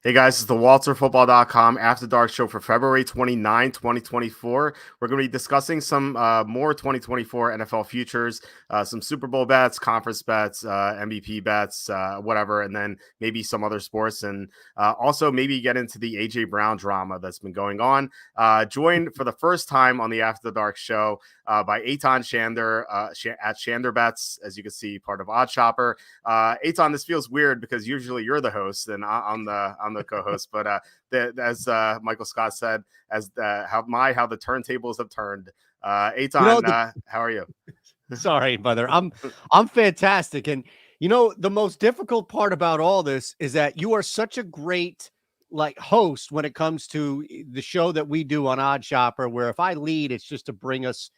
Hey guys, it's the WalterFootball.com After Dark show for February 29, 2024. We're going to be discussing some more 2024 NFL futures, some Super Bowl bets, conference bets, MVP bets, whatever, and then maybe some other sports. And also maybe get into the A.J. Brown drama that's been going on. Joined for the first time on the After Dark show by Eytan Shander at Shander Bets, as you can see, part of OddsShopper. Eytan, this feels weird because usually you're the host and I'm the co-host, but as Michael Scott said, as how the turntables have turned. Eytan, how are you? Sorry, brother. I'm fantastic. And the most difficult part about all this is that you are such a great host when it comes to the show that we do on OddsShopper, where if I lead, it's just to bring us,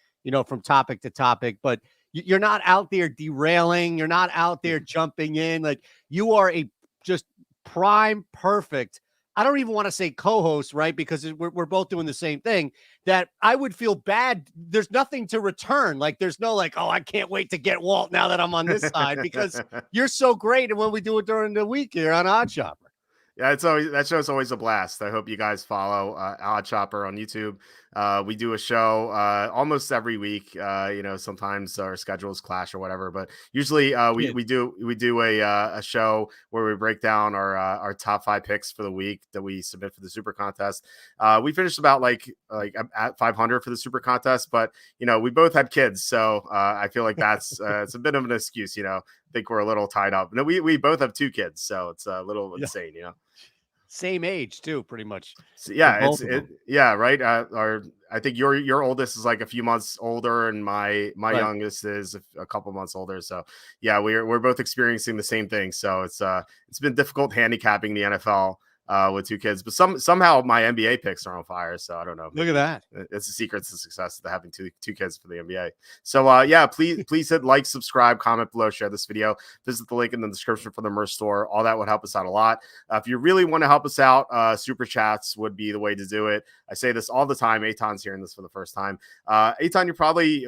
from topic to topic. But you're not out there derailing. You're not out there jumping in. Like, you are a just prime perfect. I don't even want to say co-host, right? Because we're both doing the same thing. That I would feel bad. There's nothing to return. Like, there's no oh, I can't wait to get Walt now that I'm on this side, because you're so great. And when we do it during the week here on OddsShopper. Yeah, that show's always a blast. I hope you guys follow OddsShopper on YouTube. We do a show almost every week. Sometimes our schedules clash or whatever, but usually we do a show where we break down our top 5 picks for the week that we submit for the Super Contest. We finished about like at 500 for the Super Contest, but we both had kids, so I feel like that's it's a bit of an excuse. Think we're a little tied up. No, we both have 2 kids, so it's a little insane. Same age too, pretty much. So, yeah, right. I think your oldest is like a few months older, and my right. youngest is a couple months older. So yeah, we're both experiencing the same thing. So it's been difficult handicapping the NFL with 2 kids, but somehow my NBA picks are on fire. So I don't know. Look at that. It's a secret to success to having two kids for the NBA. So please hit like, subscribe, comment below, share this video, visit the link in the description for the merch store. All that would help us out a lot. If you really want to help us out, super chats would be the way to do it. I say this all the time. Eytan's hearing this for the first time. Eytan, we're probably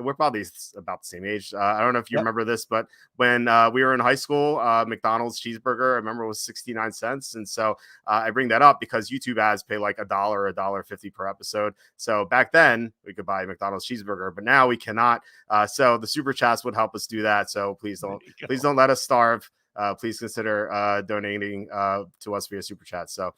about the same age. I don't know if you remember this, but when we were in high school, McDonald's cheeseburger, I remember, was 69 cents. And so I bring that up because YouTube ads pay like $1, $1.50 per episode. So back then we could buy a McDonald's cheeseburger, but now we cannot. So the super chats would help us do that. So please don't let us starve. Please consider donating to us via super chat. So,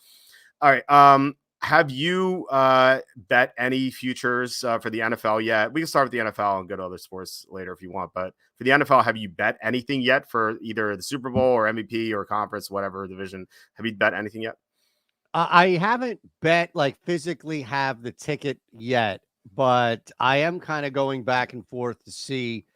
all right. Have you bet any futures for the NFL yet? We can start with the NFL and go to other sports later if you want. But for the NFL, have you bet anything yet for either the Super Bowl or MVP or conference, whatever division? Have you bet anything yet? I haven't bet, physically have the ticket yet, but I am kind of going back and forth to see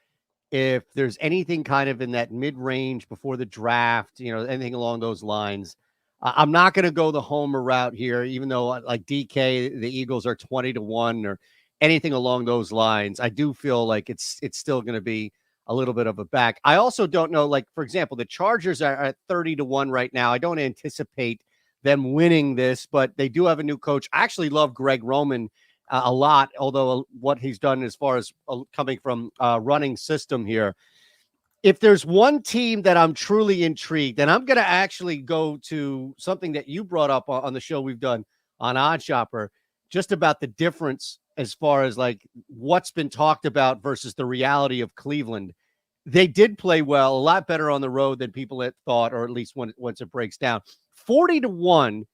if there's anything kind of in that mid-range before the draft, anything along those lines. I'm not going to go the homer route here, even though like DK, the Eagles are 20-1 or anything along those lines. I do feel like it's still going to be a little bit of a back. I also don't know, for example, the Chargers are at 30-1 right now. I don't anticipate them winning this, but they do have a new coach. I actually love Greg Roman a lot, although what he's done as far as coming from running system here. If there's one team that I'm truly intrigued, and I'm going to actually go to something that you brought up on the show we've done on OddsShopper, just about the difference as far as what's been talked about versus the reality of Cleveland. They did play well, a lot better on the road than people had thought, or at least once it breaks down. 40-1,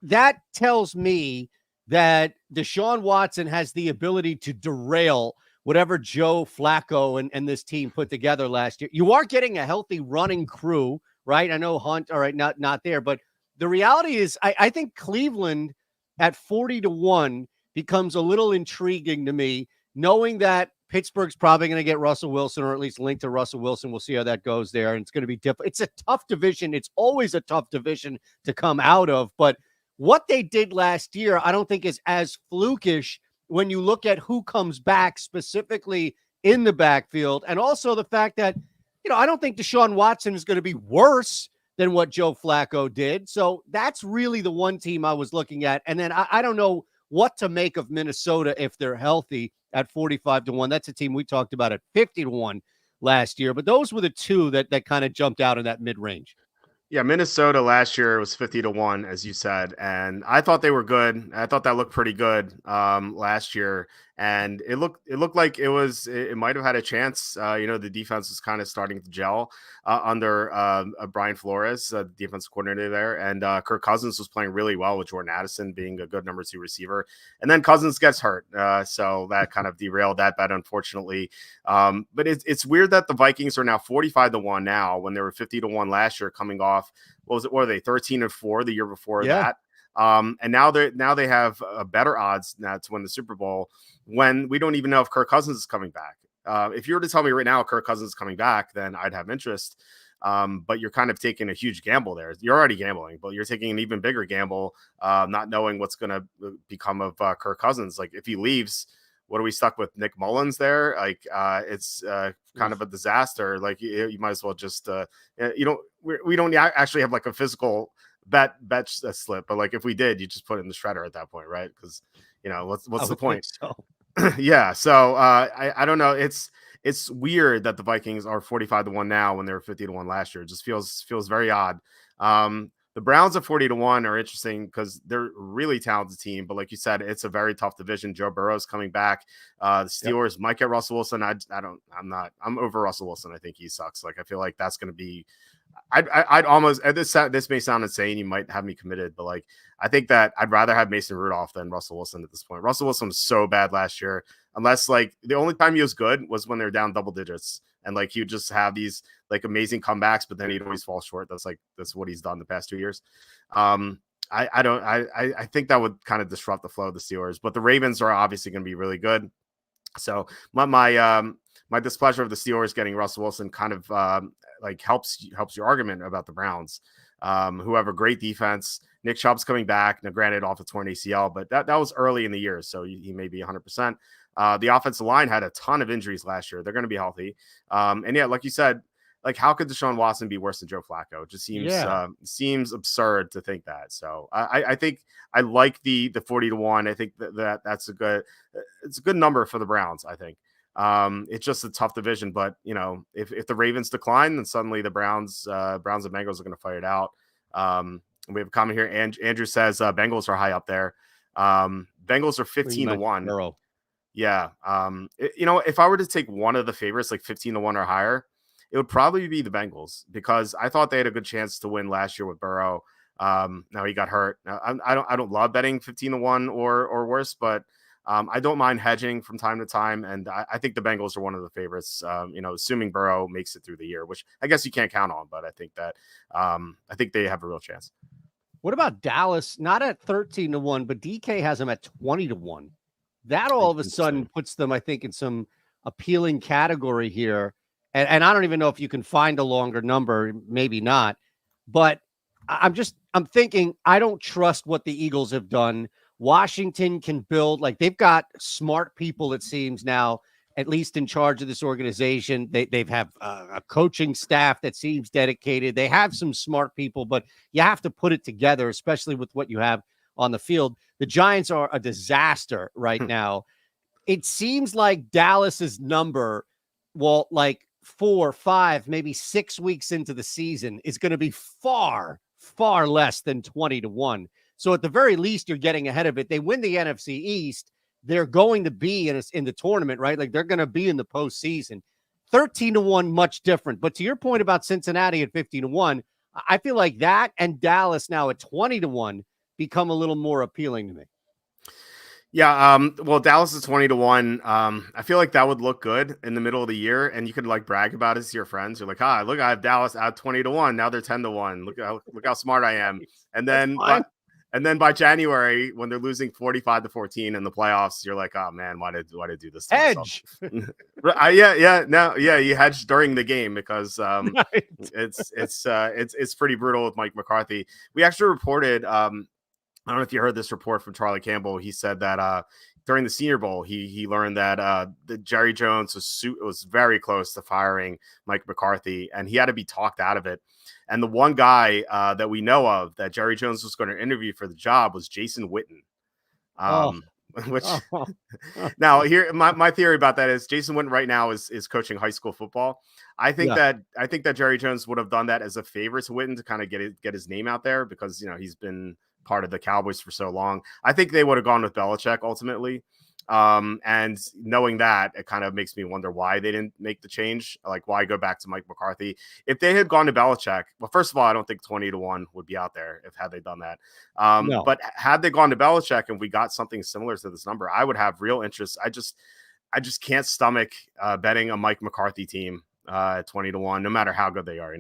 that tells me that Deshaun Watson has the ability to derail whatever Joe Flacco and this team put together last year. You are getting a healthy running crew, right? I know Hunt, all right, not there, but the reality is I think Cleveland at 40-1 becomes a little intriguing to me, knowing that Pittsburgh's probably going to get Russell Wilson, or at least linked to Russell Wilson. We'll see how that goes there. And it's going to be different. It's a tough division. It's always a tough division to come out of. But what they did last year, I don't think is as flukish when you look at who comes back specifically in the backfield. And also the fact that, I don't think Deshaun Watson is going to be worse than what Joe Flacco did. So that's really the one team I was looking at. And then I don't know what to make of Minnesota if they're healthy at 45-1. That's a team we talked about at 50-1 last year. But those were the two that kind of jumped out in that mid-range. Yeah, Minnesota last year was 50-1, as you said, and I thought they were good. I thought that looked pretty good last year, and it looked like it might have had a chance. The defense was kind of starting to gel under Brian Flores, the defense coordinator there, and Kirk Cousins was playing really well with Jordan Addison being a good number 2 receiver, and then Cousins gets hurt, so that kind of derailed that bet, unfortunately. But it's weird that the Vikings are now 45-1 now when they were 50-1 last year, coming off. What were they, 13-4 the year before that? And now they have better odds now to win the Super Bowl when we don't even know if Kirk Cousins is coming back. If you were to tell me right now Kirk Cousins is coming back, then I'd have interest. But you're kind of taking a huge gamble there. You're already gambling, but you're taking an even bigger gamble, not knowing what's going to become of Kirk Cousins. Like if he leaves, what are we stuck with? Nick Mullins there? Like it's kind of a disaster. Like you might as well just we don't actually have like a physical bet slip, but like if we did, you just put it in the shredder at that point, right? Because what's the point? So. Yeah. So I don't know. It's weird that the Vikings are 45-1 now when they were 50-1 last year. It just feels very odd. The Browns at 40-1 are interesting because they're a really talented team, but like you said, it's a very tough division. Joe Burrow's coming back. The Steelers might get Russell Wilson. I'm over Russell Wilson. I think he sucks. Like I feel like that's going to be. I'd almost, this may sound insane. You might have me committed, but like I think that I'd rather have Mason Rudolph than Russell Wilson at this point. Russell Wilson was so bad last year, unless like the only time he was good was when they're down double digits. And like he would just have these like amazing comebacks, but then he'd always fall short. That's what he's done the past 2 years. I think that would kind of disrupt the flow of the Steelers, but the Ravens are obviously going to be really good. So my displeasure of the Steelers getting Russell Wilson kind of like helps your argument about the Browns, who have a great defense. Nick Chubb's coming back. Now, granted, off a torn ACL, but that was early in the year, so he may be 100%. The offensive line had a ton of injuries last year. They're going to be healthy. And yeah, like you said, like how could Deshaun Watson be worse than Joe Flacco? It just seems absurd to think that. So I think I like the 40-1. I think that's a good number for the Browns. I think it's just a tough division, but if the Ravens decline, then suddenly the Browns and Bengals are going to fight it out. We have a comment here. Andrew says Bengals are high up there. Bengals are 15-1. Yeah. If I were to take one of the favorites, like 15-1 or higher, it would probably be the Bengals because I thought they had a good chance to win last year with Burrow. Now he got hurt. Now, I don't love betting 15-1 or worse, but I don't mind hedging from time to time. And I think the Bengals are one of the favorites, assuming Burrow makes it through the year, which I guess you can't count on, but I think that I think they have a real chance. What about Dallas? Not at 13-1, but DK has them at 20-1. That all of a sudden puts them, I think, in some appealing category here. And I don't even know if you can find a longer number, maybe not. But I'm thinking I don't trust what the Eagles have done. Washington can build, like they've got smart people, it seems now, at least in charge of this organization. They've have a coaching staff that seems dedicated. They have some smart people, but you have to put it together, especially with what you have on the field. The Giants are a disaster right now. It seems like Dallas's number, well, like 4, 5, maybe 6 weeks into the season is going to be far, far less than 20-1. So at the very least, you're getting ahead of it. They win the NFC East. They're going to be in the tournament, right? Like they're going to be in the postseason. 13-1, much different. But to your point about Cincinnati at 15-1, I feel like that and Dallas now at 20-1 become a little more appealing to me. Yeah, well, Dallas is 20-1. I feel like that would look good in the middle of the year, and you could like brag about it to your friends. You're like, look, I have Dallas at 20-1. Now they're 10-1. Look how smart I am. And then by January, when they're losing 45-14 in the playoffs, you're like, oh man, why did I do this to Hedge. You hedged during the game because Right. it's pretty brutal with Mike McCarthy. We actually reported. I don't know if you heard this report from Charlie Campbell. He said that during the Senior Bowl, he learned that Jerry Jones was very close to firing Mike McCarthy, and he had to be talked out of it. And the one guy that we know of that Jerry Jones was going to interview for the job was Jason Witten. which Oh. now here my theory about that is Jason Witten right now is coaching high school football. Yeah. I think that Jerry Jones would have done that as a favor to Witten to kind of get his name out there because he's been part of the Cowboys for so long. I think they would have gone with Belichick ultimately. And knowing that, it kind of makes me wonder why they didn't make the change. Like, why go back to Mike McCarthy? If they had gone to Belichick, well, first of all, I don't think 20-1 would be out there had they done that. No. But had they gone to Belichick and we got something similar to this number, I would have real interest. I just can't stomach betting a Mike McCarthy team at 20-1, no matter how good they are,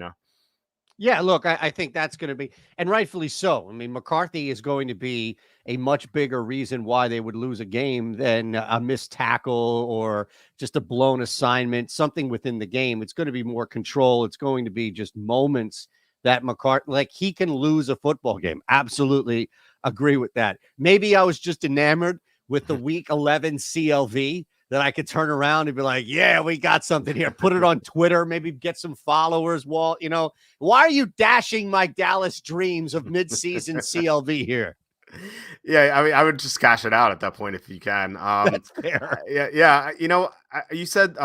Yeah, look, I think that's going to be, and rightfully so. I mean, McCarthy is going to be a much bigger reason why they would lose a game than a missed tackle or just a blown assignment, something within the game. It's going to be more control. It's going to be just moments that McCarthy, like, he can lose a football game. Absolutely agree with that. Maybe I was just enamored with the week 11 CLV that I could turn around and be like, yeah, we got something here. Put it on Twitter, maybe get some followers. Wall, why are you dashing my Dallas dreams of midseason CLV here? Yeah, I mean, I would just cash it out at that point if you can. That's fair. Yeah. You said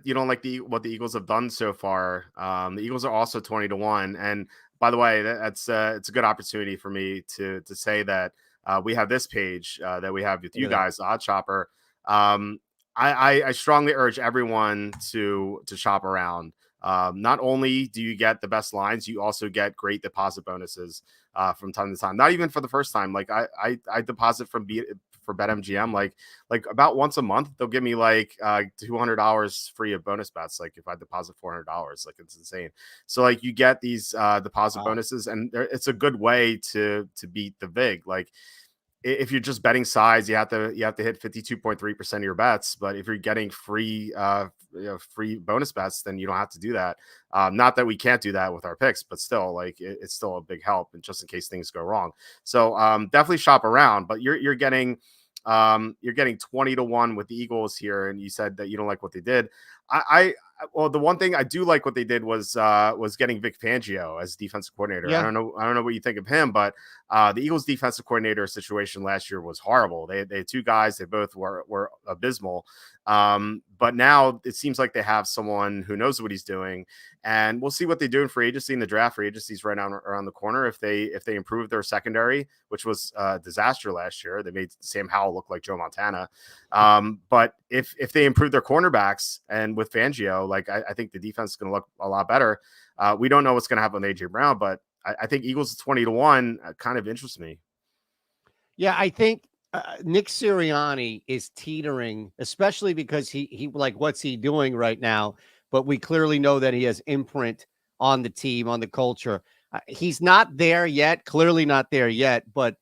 you don't like what the Eagles have done so far. The Eagles are also 20-1, and by the way, it's a good opportunity for me to say that we have this page that we have with you guys, OddsShopper. I strongly urge everyone to shop around. Not only do you get the best lines, you also get great deposit bonuses from time to time. Not even for the first time. Like I deposit for BetMGM like about once a month. They'll give me like $200 free of bonus bets. Like if I deposit $400, like it's insane. So like you get these deposit bonuses, and it's a good way to beat the vig. Like if you're just betting size, you have to hit 52.3% of your bets. But if you're getting free free bonus bets, then you don't have to do that. Not that we can't do that with our picks, but still, like it's still a big help, and just in case things go wrong. So definitely shop around. But you're getting 20-1 with the Eagles here, and you said that you don't like what they did. Well, the one thing I do like what they did was getting Vic Fangio as defensive coordinator. Yeah. I don't know what you think of him, but the Eagles defensive coordinator situation last year was horrible. They had two guys, they both were abysmal. But now it seems like they have someone who knows what he's doing, and we'll see what they do in free agency. In the draft, free agency is right around the corner. If they improve their secondary, which was a disaster last year, they made Sam Howell look like Joe Montana. But if they improve their cornerbacks, and with Fangio, like I think the defense is going to look a lot better. We don't know what's going to happen with AJ Brown, but I think Eagles 20-1 kind of interests me. Yeah, I think Nick Sirianni is teetering, especially because he like, what's he doing right now? But we clearly know that he has imprint on the team, on the culture. He's not there yet, clearly not there yet, but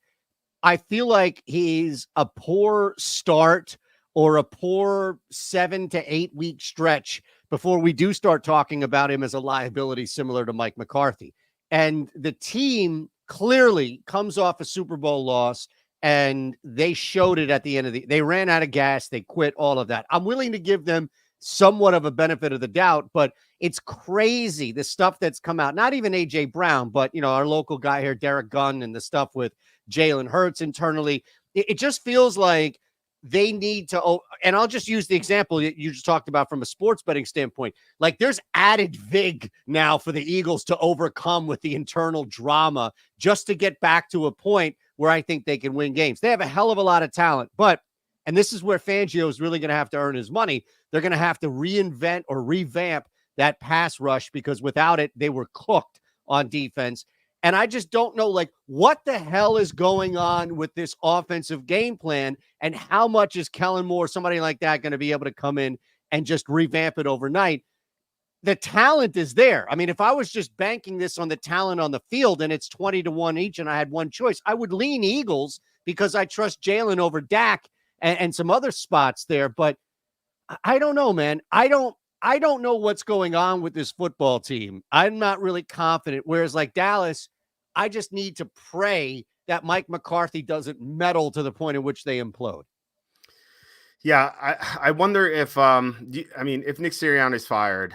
I feel like he's a poor start or a poor 7 to 8 week stretch before we do start talking about him as a liability similar to Mike McCarthy. And the team clearly comes off a Super Bowl loss, and they showed it at the end of they ran out of gas. They quit, all of that. I'm willing to give them somewhat of a benefit of the doubt, but it's crazy the stuff that's come out. Not even AJ Brown, but our local guy here, Derek Gunn, and the stuff with Jalen Hurts internally. It just feels like they need to, and I'll just use the example that you just talked about from a sports betting standpoint. Like, there's added vig now for the Eagles to overcome with the internal drama just to get back to a point where I think they can win games. They have a hell of a lot of talent, but, and this is where Fangio is really going to have to earn his money, they're going to have to reinvent or revamp that pass rush, because without it, they were cooked on defense. And I just don't know, like, what the hell is going on with this offensive game plan, and how much is Kellen Moore, somebody like that, going to be able to come in and just revamp it overnight? The talent is there. I mean, if I was just banking this on the talent on the field and it's 20-1 each and I had one choice, I would lean Eagles because I trust Jalen over Dak and some other spots there. But I don't know, man. I don't know what's going on with this football team. I'm not really confident. Whereas like Dallas, I just need to pray that Mike McCarthy doesn't meddle to the point at which they implode. Yeah, I wonder if if Nick Sirianni is fired,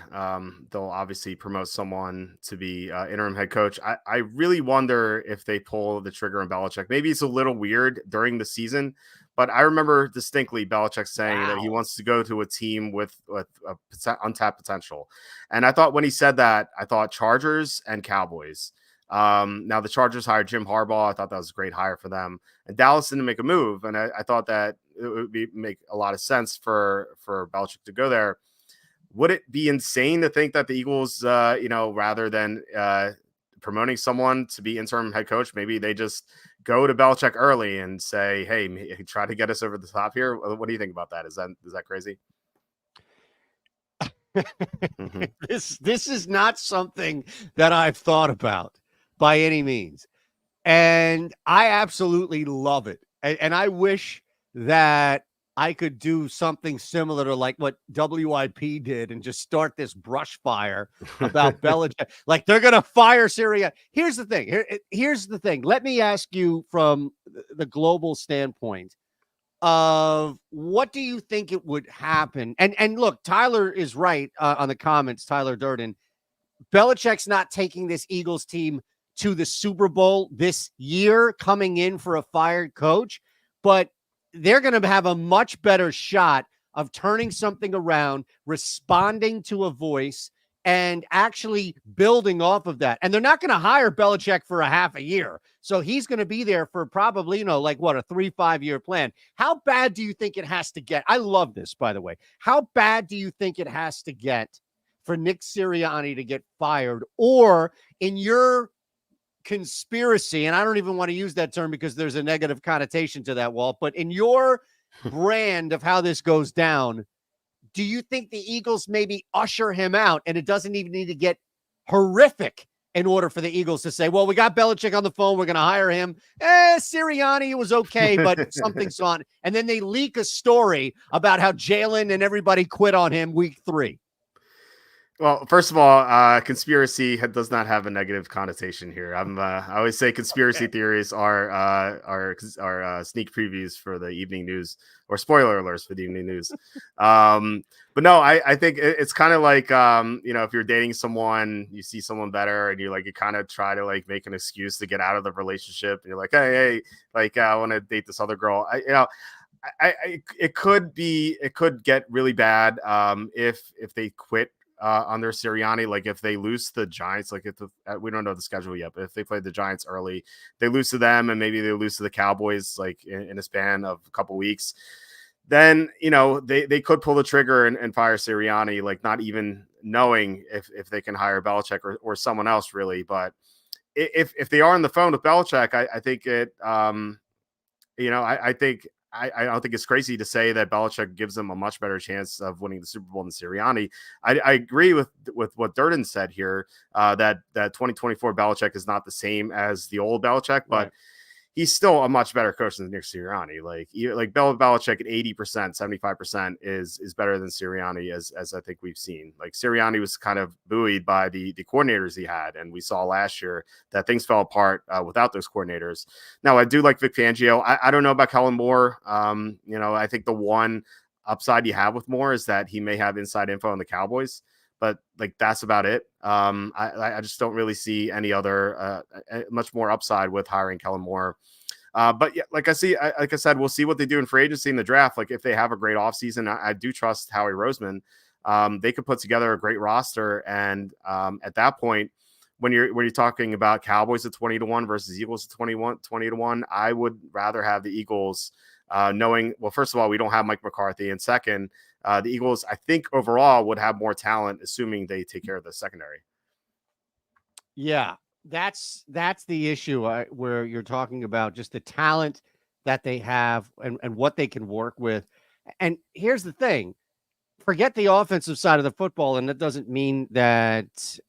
they'll obviously promote someone to be interim head coach. I really wonder if they pull the trigger on Belichick. Maybe it's a little weird during the season, But I remember distinctly Belichick saying that he wants to go to a team with untapped potential. And I thought when he said that, I thought Chargers and Cowboys. Now the Chargers hired Jim Harbaugh. I thought that was a great hire for them. And Dallas didn't make a move. And I thought that it would make a lot of sense for Belichick to go there. Would it be insane to think that the Eagles, rather than promoting someone to be interim head coach, maybe they just go to Belichick early and say, "Hey, try to get us over the top here"? What do you think about that? Is that crazy? Mm-hmm. This is not something that I've thought about by any means, and I absolutely love it, and I wish that I could do something similar to like what WIP did and just start this brush fire about Belichick. Like they're going to fire Syria. Here's the thing. Here's the thing. Let me ask you from the global standpoint of what do you think it would happen? And look, Tyler is right on the comments, Tyler Durden. Belichick's not taking this Eagles team to the Super Bowl this year, coming in for a fired coach, but they're going to have a much better shot of turning something around, responding to a voice, and actually building off of that. And they're not going to hire Belichick for a half a year. So he's going to be there for probably, a 3-5 year plan. How bad do you think it has to get? I love this, by the way. How bad do you think it has to get for Nick Sirianni to get fired? Or in your conspiracy, and I don't even want to use that term because there's a negative connotation to that, Walt, but in your brand of how this goes down, do you think the Eagles maybe usher him out and it doesn't even need to get horrific in order for the Eagles to say, well, we got Belichick on the phone, we're going to hire him. Sirianni, it was okay, but something's on. And then they leak a story about how Jalen and everybody quit on him week 3. Well, first of all, conspiracy does not have a negative connotation here. I always say conspiracy theories are sneak previews for the evening news, or spoiler alerts for the evening news. But no, I think it's kind of like if you're dating someone, you see someone better, and you kind of try to make an excuse to get out of the relationship, and you're like, hey, I want to date this other girl. It could get really bad if they quit under Sirianni. Like if they lose to the Giants, we don't know the schedule yet, but if they play the Giants early, they lose to them, and maybe they lose to the Cowboys in a span of a couple weeks, then they could pull the trigger and fire Sirianni, not even knowing if they can hire Belichick or someone else really. But if they are on the phone with Belichick, I think it I don't think it's crazy to say that Belichick gives them a much better chance of winning the Super Bowl than Sirianni. I agree with what Durden said here, that 2024 Belichick is not the same as the old Belichick, but right. He's still a much better coach than Nick Sirianni. Belichick at 80%, 75% is better than Sirianni, as I think we've seen. Sirianni was kind of buoyed by the coordinators he had, and we saw last year that things fell apart without those coordinators. Now, I do like Vic Fangio. I don't know about Kellen Moore. I think the one upside you have with Moore is that he may have inside info on the Cowboys, but that's about it. I just don't really see any other much more upside with hiring Kellen Moore. But yeah, like I said, we'll see what they do in free agency in the draft. If they have a great offseason, I do trust Howie Roseman. They could put together a great roster, and at that point, when you're talking about Cowboys at 20-1 versus Eagles at 20-1, I would rather have the Eagles, knowing, well, first of all, we don't have Mike McCarthy, and second, the Eagles, I think overall would have more talent, assuming they take care of the secondary. Yeah, that's the issue where you're talking about just the talent that they have and what they can work with. And here's the thing. Forget the offensive side of the football, and that doesn't mean that,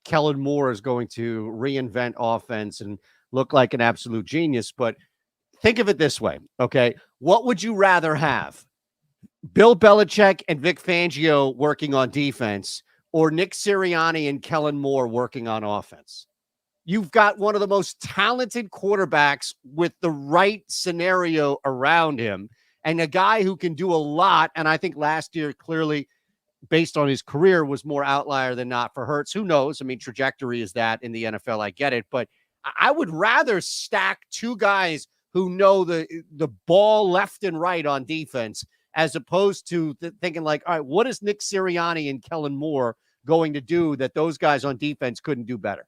Kellen Moore is going to reinvent offense and look like an absolute genius. But think of it this way, okay? What would you rather have? Bill Belichick and Vic Fangio working on defense, or Nick Sirianni and Kellen Moore working on offense? You've got one of the most talented quarterbacks with the right scenario around him, and a guy who can do a lot. And I think last year, clearly, based on his career, was more outlier than not for Hurts. Who knows? I mean, trajectory is that in the NFL. I get it. But I would rather stack two guys who know the ball left and right on defense, as opposed to thinking like, all right, what is Nick Sirianni and Kellen Moore going to do that those guys on defense couldn't do better?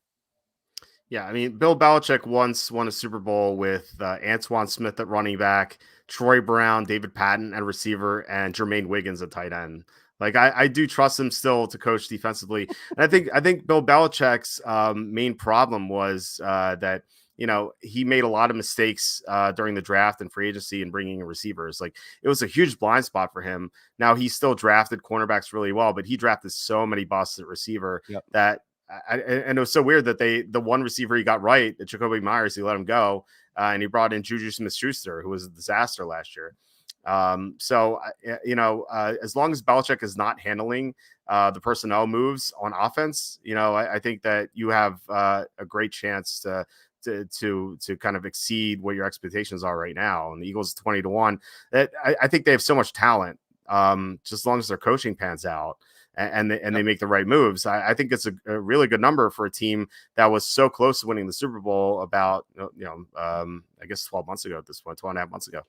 Yeah, I mean, Bill Belichick once won a Super Bowl with Antoine Smith at running back, Troy Brown, David Patton at receiver, and Jermaine Wiggins at tight end. Like I do trust him still to coach defensively, and I think Bill Belichick's main problem was that he made a lot of mistakes during the draft and free agency and bringing in receivers. Like it was a huge blind spot for him. Now he still drafted cornerbacks really well, but he drafted so many busts at receiver that and it was so weird that the one receiver he got right, Jacoby Myers, he let him go, and he brought in Juju Smith-Schuster, who was a disaster last year. As long as Belichick is not handling the personnel moves on offense, I think that you have a great chance to kind of exceed what your expectations are right now. And the Eagles 20-1. I think they have so much talent. Just as long as their coaching pans out and they make the right moves, I think it's a really good number for a team that was so close to winning the Super Bowl about I guess 12 months ago at this point, 12.5 months ago.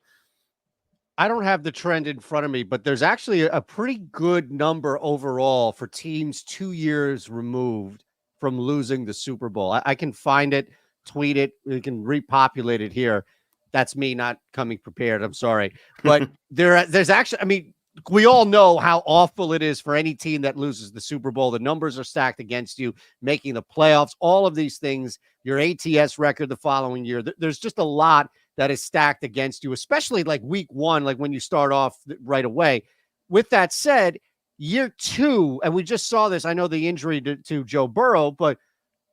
I don't have the trend in front of me, but there's actually a pretty good number overall for teams 2 years removed from losing the Super Bowl. I can find it, tweet it, we can repopulate it here. That's me not coming prepared. I'm sorry. But there's actually, I mean, we all know how awful it is for any team that loses the Super Bowl. The numbers are stacked against you, making the playoffs, all of these things, your ATS record the following year. There's just a lot that is stacked against you, especially like week one, like when you start off right away. With that said, year two, and we just saw this, I know the injury to Joe Burrow, but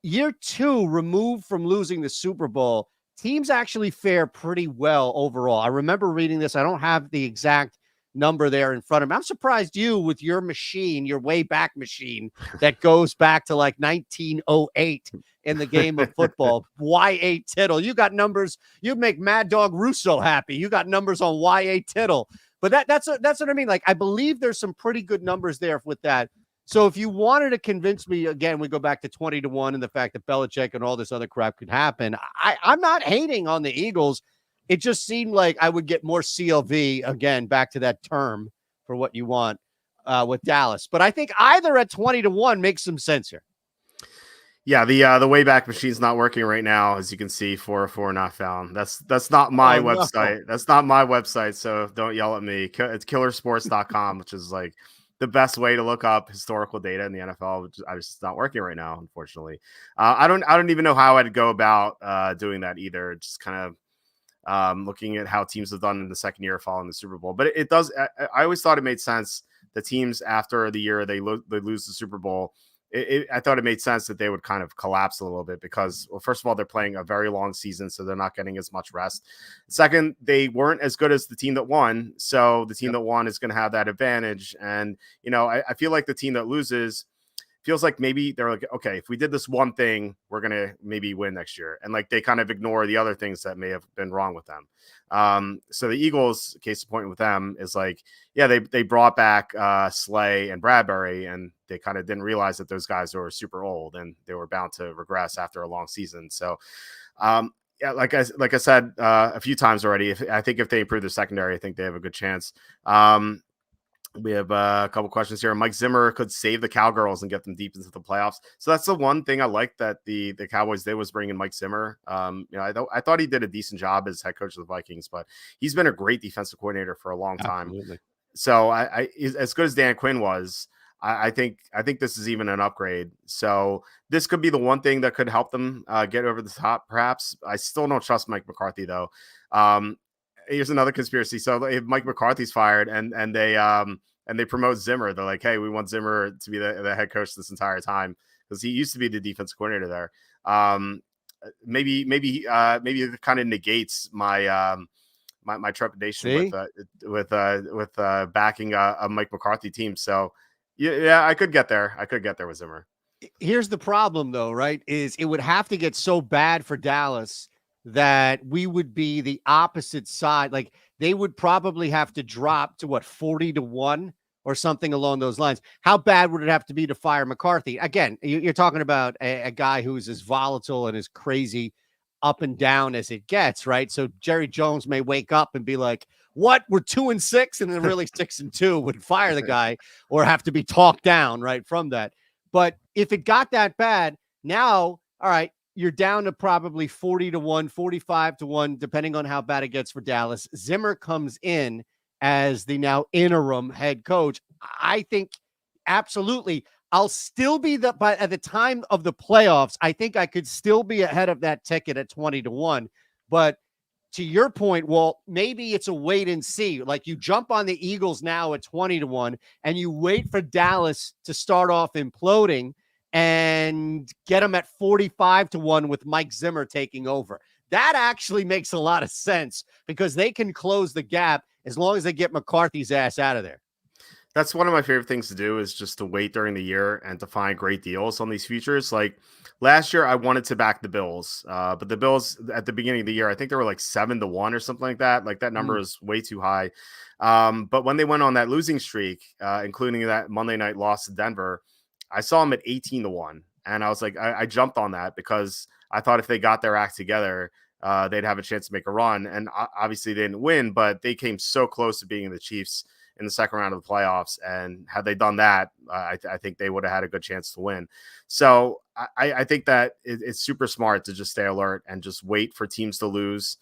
year two removed from losing the Super Bowl, teams actually fare pretty well overall. I remember reading this. I don't have the exact number there in front of me. I'm surprised you, with your machine, your way back machine that goes back to like 1908 in the game of football. Y.A. Tittle. You got numbers. You make Mad Dog Russo happy. You got numbers on Y.A. Tittle. But that's what I mean. Like, I believe there's some pretty good numbers there with that. So if you wanted to convince me, again, we go back to 20-1 and the fact that Belichick and all this other crap could happen. I'm not hating on the Eagles. It just seemed like I would get more CLV, again, back to that term for what you want with Dallas. But I think either at 20-1 makes some sense here. Yeah, the Wayback Machine's not working right now, as you can see. 404 not found. That's not my website. No. That's not my website, so don't yell at me. It's killersports.com, which is like the best way to look up historical data in the NFL, which is not working right now, unfortunately. I don't even know how I'd go about doing that either. Just kind of looking at how teams have done in the second year following the Super Bowl. But it does. I always thought it made sense. The teams after the year they lose the Super Bowl, I thought it made sense that they would kind of collapse a little bit because, well, first of all, they're playing a very long season, so they're not getting as much rest. Second, they weren't as good as the team that won, so the team that won is going to have that advantage. And I feel like the team that loses feels like maybe they're like, okay, if we did this one thing, we're going to maybe win next year. And like they kind of ignore the other things that may have been wrong with them. So the Eagles, case in point with them, is like, yeah, they brought back Slay and Bradbury, and they kind of didn't realize that those guys were super old and they were bound to regress after a long season. So, yeah, like I said a few times already, I think if they improve their secondary, I think they have a good chance. We have a couple questions here. Mike Zimmer could save the Cowgirls and get them deep into the playoffs. So that's the one thing I like that the Cowboys did was bring in Mike Zimmer. I thought he did a decent job as head coach of the Vikings, but he's been a great defensive coordinator for a long time. Absolutely. So I as good as Dan Quinn was, I think this is even an upgrade. So this could be the one thing that could help them get over the top. Perhaps I still don't trust Mike McCarthy though. Here's another conspiracy. So if Mike McCarthy's fired and they promote Zimmer, they're like, hey, we want Zimmer to be the head coach this entire time because he used to be the defensive coordinator there. Maybe it kind of negates my my trepidation with backing a Mike McCarthy team. So yeah, I could get there. I could get there with Zimmer. Here's the problem though, right? Is it would have to get so bad for Dallas that we would be the opposite side. Like they would probably have to drop to 40-1 or something along those lines. How bad would it have to be to fire McCarthy? Again, you're talking about a guy who's as volatile and as crazy. up and down as it gets, right? So Jerry Jones may wake up and be like, what? We're 2-6, and then really 6-2 would fire the guy or have to be talked down, right, from that. But if it got that bad, now, all right, you're down to probably 40-1, 45-1, depending on how bad it gets for Dallas. Zimmer comes in as the now interim head coach. I think absolutely I'll still be but at the time of the playoffs, I think I could still be ahead of that ticket at 20-1. But to your point, Walt, maybe it's a wait and see. Like you jump on the Eagles now at 20-1 and you wait for Dallas to start off imploding and get them at 45-1 with Mike Zimmer taking over. That actually makes a lot of sense because they can close the gap as long as they get McCarthy's ass out of there. That's one of my favorite things to do is just to wait during the year and to find great deals on these futures. Like last year, I wanted to back the Bills, but the Bills at the beginning of the year, I think they were like 7-1 or something like that. Like that number is way too high. But when they went on that losing streak, including that Monday night loss to Denver, I saw them at 18-1. And I was like, I jumped on that because I thought if they got their act together, they'd have a chance to make a run. And obviously they didn't win, but they came so close to being the Chiefs in the second round of the playoffs. And had they done that, I think they would have had a good chance to win. So I think that it's super smart to just stay alert and just wait for teams to lose.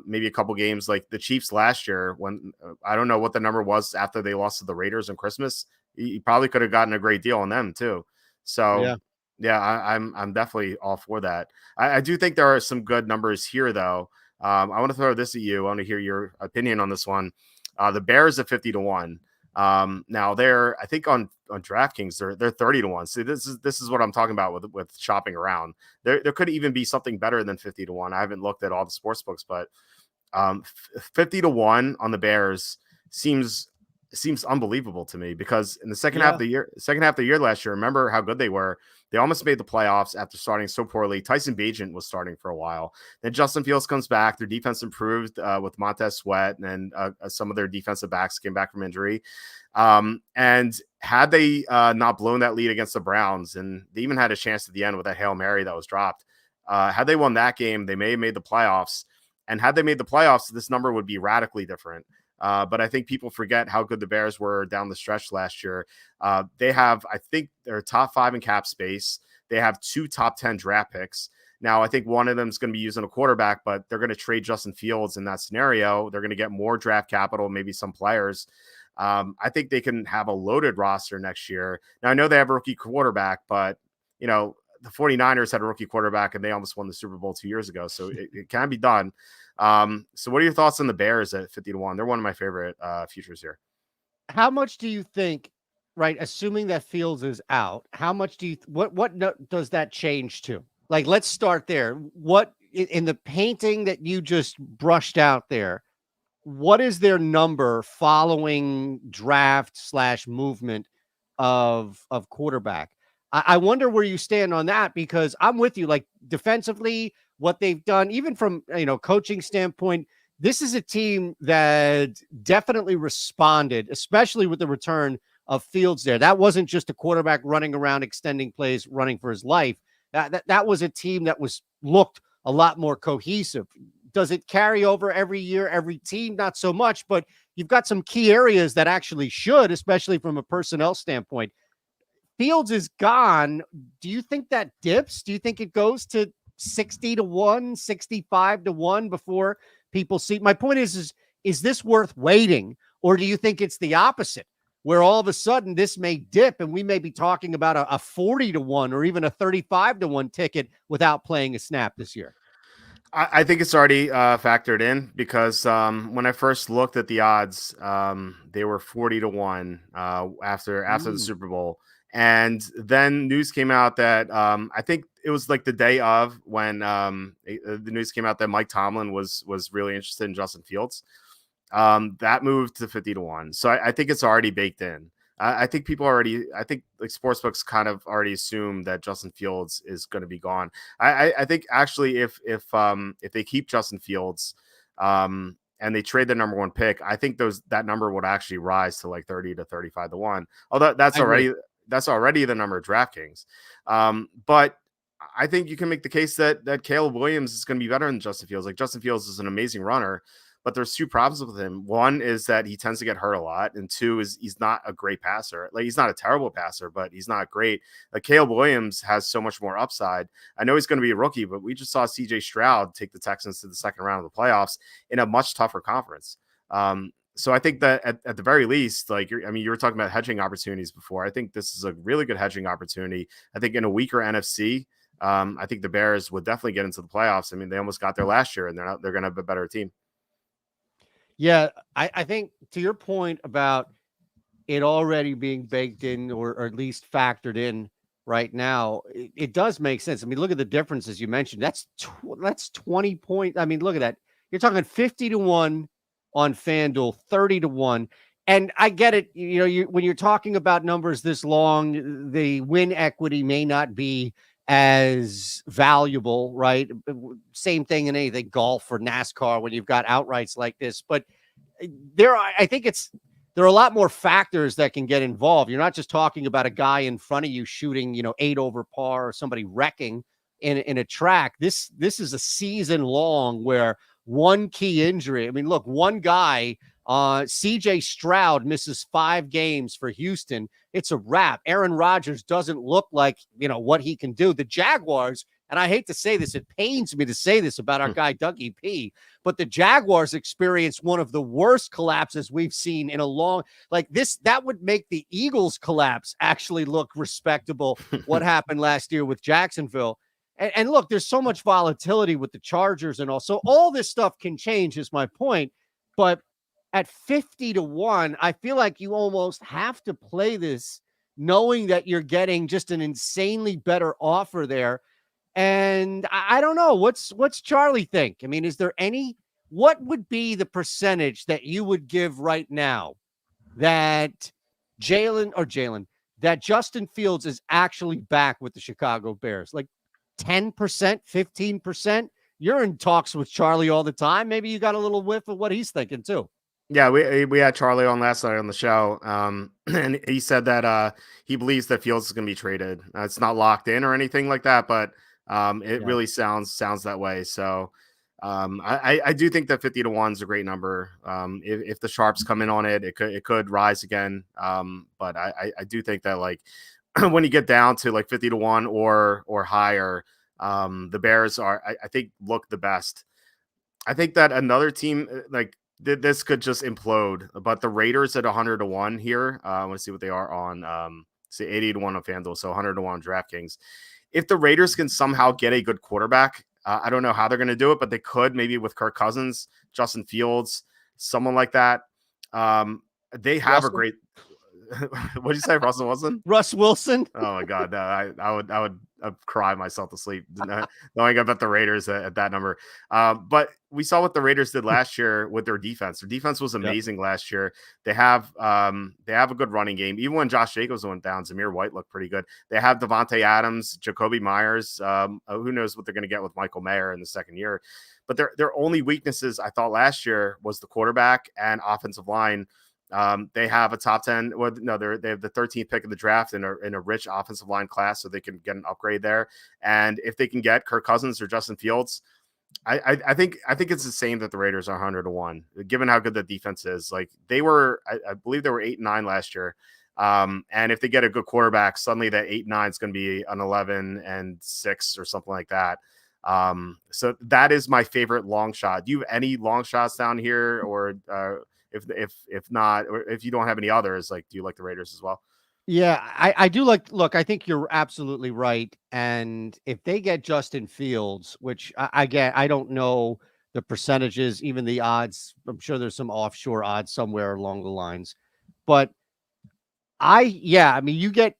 Maybe a couple games like the Chiefs last year when I don't know what the number was after they lost to the Raiders on Christmas. You probably could have gotten a great deal on them too. So yeah, I'm definitely all for that. I do think there are some good numbers here though. I want to throw this at you. I want to hear your opinion on this one. The Bears at 50-1. Now they're, I think on DraftKings, they're 30-1. So this is what I'm talking about with shopping around. There could even be something better than 50-1. I haven't looked at all the sports books, but 50-1 on the Bears seems unbelievable to me because in the second half of the year last year, remember how good they were. They almost made the playoffs after starting so poorly. Tyson Bagent was starting for a while. Then Justin Fields comes back. Their defense improved with Montez Sweat, and some of their defensive backs came back from injury. And had they not blown that lead against the Browns, and they even had a chance at the end with that Hail Mary that was dropped. Had they won that game, they may have made the playoffs. And had they made the playoffs, this number would be radically different. But I think people forget how good the Bears were down the stretch last year. They have, I think they're top 5 in cap space. They have 2 top 10 draft picks. Now, I think one of them is going to be using a quarterback, but they're going to trade Justin Fields in that scenario. They're going to get more draft capital, maybe some players. I think they can have a loaded roster next year. Now, I know they have a rookie quarterback, but, you know, the 49ers had a rookie quarterback and they almost won the Super Bowl 2 years ago. So it can be done. So what are your thoughts on the Bears at 50-1? They're one of my favorite futures here. How much do you think, right, assuming that Fields is out, how much do you what does that change to? Like, let's start there. What in the painting that you just brushed out there, what is their number following draft / movement of quarterback? I wonder where you stand on that because I'm with you. Like defensively, what they've done, even from coaching standpoint, this is a team that definitely responded, especially with the return of Fields there. That wasn't just a quarterback running around extending plays, running for his life. That was a team that looked a lot more cohesive. Does it carry over every year, every team? Not so much, but you've got some key areas that actually should, especially from a personnel standpoint. Fields is gone. Do you think that dips? Do you think it goes to 60-1, 65-1 before people see? My point is this worth waiting? Or do you think it's the opposite, where all of a sudden this may dip and we may be talking about a 40-1 or even a 35-1 ticket without playing a snap this year? I think it's already factored in because when I first looked at the odds, they were 40-1 after the Super Bowl. And then news came out that I think it was like the day of when the news came out that Mike Tomlin was really interested in Justin Fields. That moved to 50-1. So I think it's already baked in. I think like sportsbooks kind of already assume that Justin Fields is going to be gone. I think actually if they keep Justin Fields and they trade the number 1 pick, I think that number would actually rise to like 30 to 35-1. Although that's already the number of DraftKings. But I think you can make the case that Caleb Williams is going to be better than Justin Fields. Like, Justin Fields is an amazing runner, but there's two problems with him. One is that he tends to get hurt a lot, and two is he's not a great passer. Like, he's not a terrible passer, but he's not great. Like, Caleb Williams has so much more upside. I know he's going to be a rookie, but we just saw CJ Stroud take the Texans to the second round of the playoffs in a much tougher conference. So I think that at the very least, like, you were talking about hedging opportunities before. I think this is a really good hedging opportunity. I think in a weaker NFC, I think the Bears would definitely get into the playoffs. I mean, they almost got there last year, and they're going to have a better team. Yeah, I think to your point about it already being baked in, or at least factored in right now, it does make sense. I mean, look at the differences you mentioned. That's 20 points. I mean, look at that. You're talking 50-1 on FanDuel, 30-1. And I get it. When you're talking about numbers this long, the win equity may not be as valuable, right? Same thing in anything, golf or NASCAR, when you've got outrights like this. But I think there are a lot more factors that can get involved. You're not just talking about a guy in front of you shooting, 8 over par, or somebody wrecking in a track. This is a season long where one key injury. I mean, look, one guy, CJ Stroud, misses 5 games for Houston. It's a wrap. Aaron Rodgers doesn't look like, what he can do. The Jaguars, and I hate to say this, it pains me to say this about our guy, Dougie P, but the Jaguars experienced one of the worst collapses we've seen in a long, like this, that would make the Eagles collapse actually look respectable. What happened last year with Jacksonville. And look, there's so much volatility with the Chargers and all. So all this stuff can change, is my point. But at 50-1, I feel like you almost have to play this knowing that you're getting just an insanely better offer there. And I don't know, what's Charlie think? I mean, is there what would be the percentage that you would give right now that that Justin Fields is actually back with the Chicago Bears? Like 10%, 15%? You're in talks with Charlie all the time. Maybe you got a little whiff of what he's thinking too. Yeah, we had Charlie on last night on the show, and he said that he believes that Fields is going to be traded. It's not locked in or anything like that, but it really sounds that way. So I do think that 50-1 is a great number. If the sharps come in on it, it could rise again. But I do think that, like, when you get down to like 50-1 or higher, the Bears I think look the best. I think that another team like this could just implode, but the Raiders at 100-1 here. I want to see what they are on say 80-1 on FanDuel, so 100-1 on DraftKings. If the Raiders can somehow get a good quarterback, I don't know how they're going to do it, but they could, maybe with Kirk Cousins, Justin Fields, someone like that. They have a great. What did you say, Russell Wilson? Russ Wilson. Oh my God, no, I would cry myself to sleep knowing about the Raiders at that number. But we saw what the Raiders did last year with their defense. Their defense was amazing last year. They have a good running game. Even when Josh Jacobs went down, Zamir White looked pretty good. They have Devontae Adams, Jacoby Myers. Who knows what they're going to get with Michael Mayer in the second year? But their only weaknesses, I thought, last year was the quarterback and offensive line. They have a top 10. Well, no, they have the 13th pick of the draft in a rich offensive line class, so they can get an upgrade there. And if they can get Kirk Cousins or Justin Fields, I think it's the same that the Raiders are 100-1, given how good the defense is. Like, they were, I believe they were 8-9 last year. And if they get a good quarterback, suddenly that 8-9 is going to be an 11-6 or something like that. So that is my favorite long shot. Do you have any long shots down here, or if not, or if you don't have any others, like, do you like the Raiders as well? Yeah, I do like. Look, I think you're absolutely right. And if they get Justin Fields, which I get, I don't know the percentages, even the odds. I'm sure there's some offshore odds somewhere along the lines. But I mean, you get,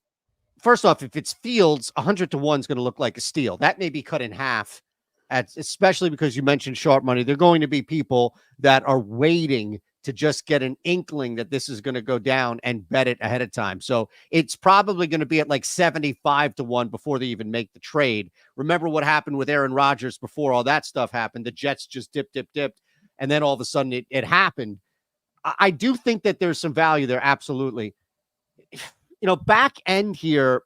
first off, if it's Fields, 100-1 is going to look like a steal. That may be cut in half, especially because you mentioned sharp money. There are going to be people that are waiting to just get an inkling that this is going to go down and bet it ahead of time. So it's probably going to be at like 75-1 before they even make the trade. Remember what happened with Aaron Rodgers before all that stuff happened. The Jets just dipped. And then all of a sudden it happened. I do think that there's some value there. Absolutely. Back end here,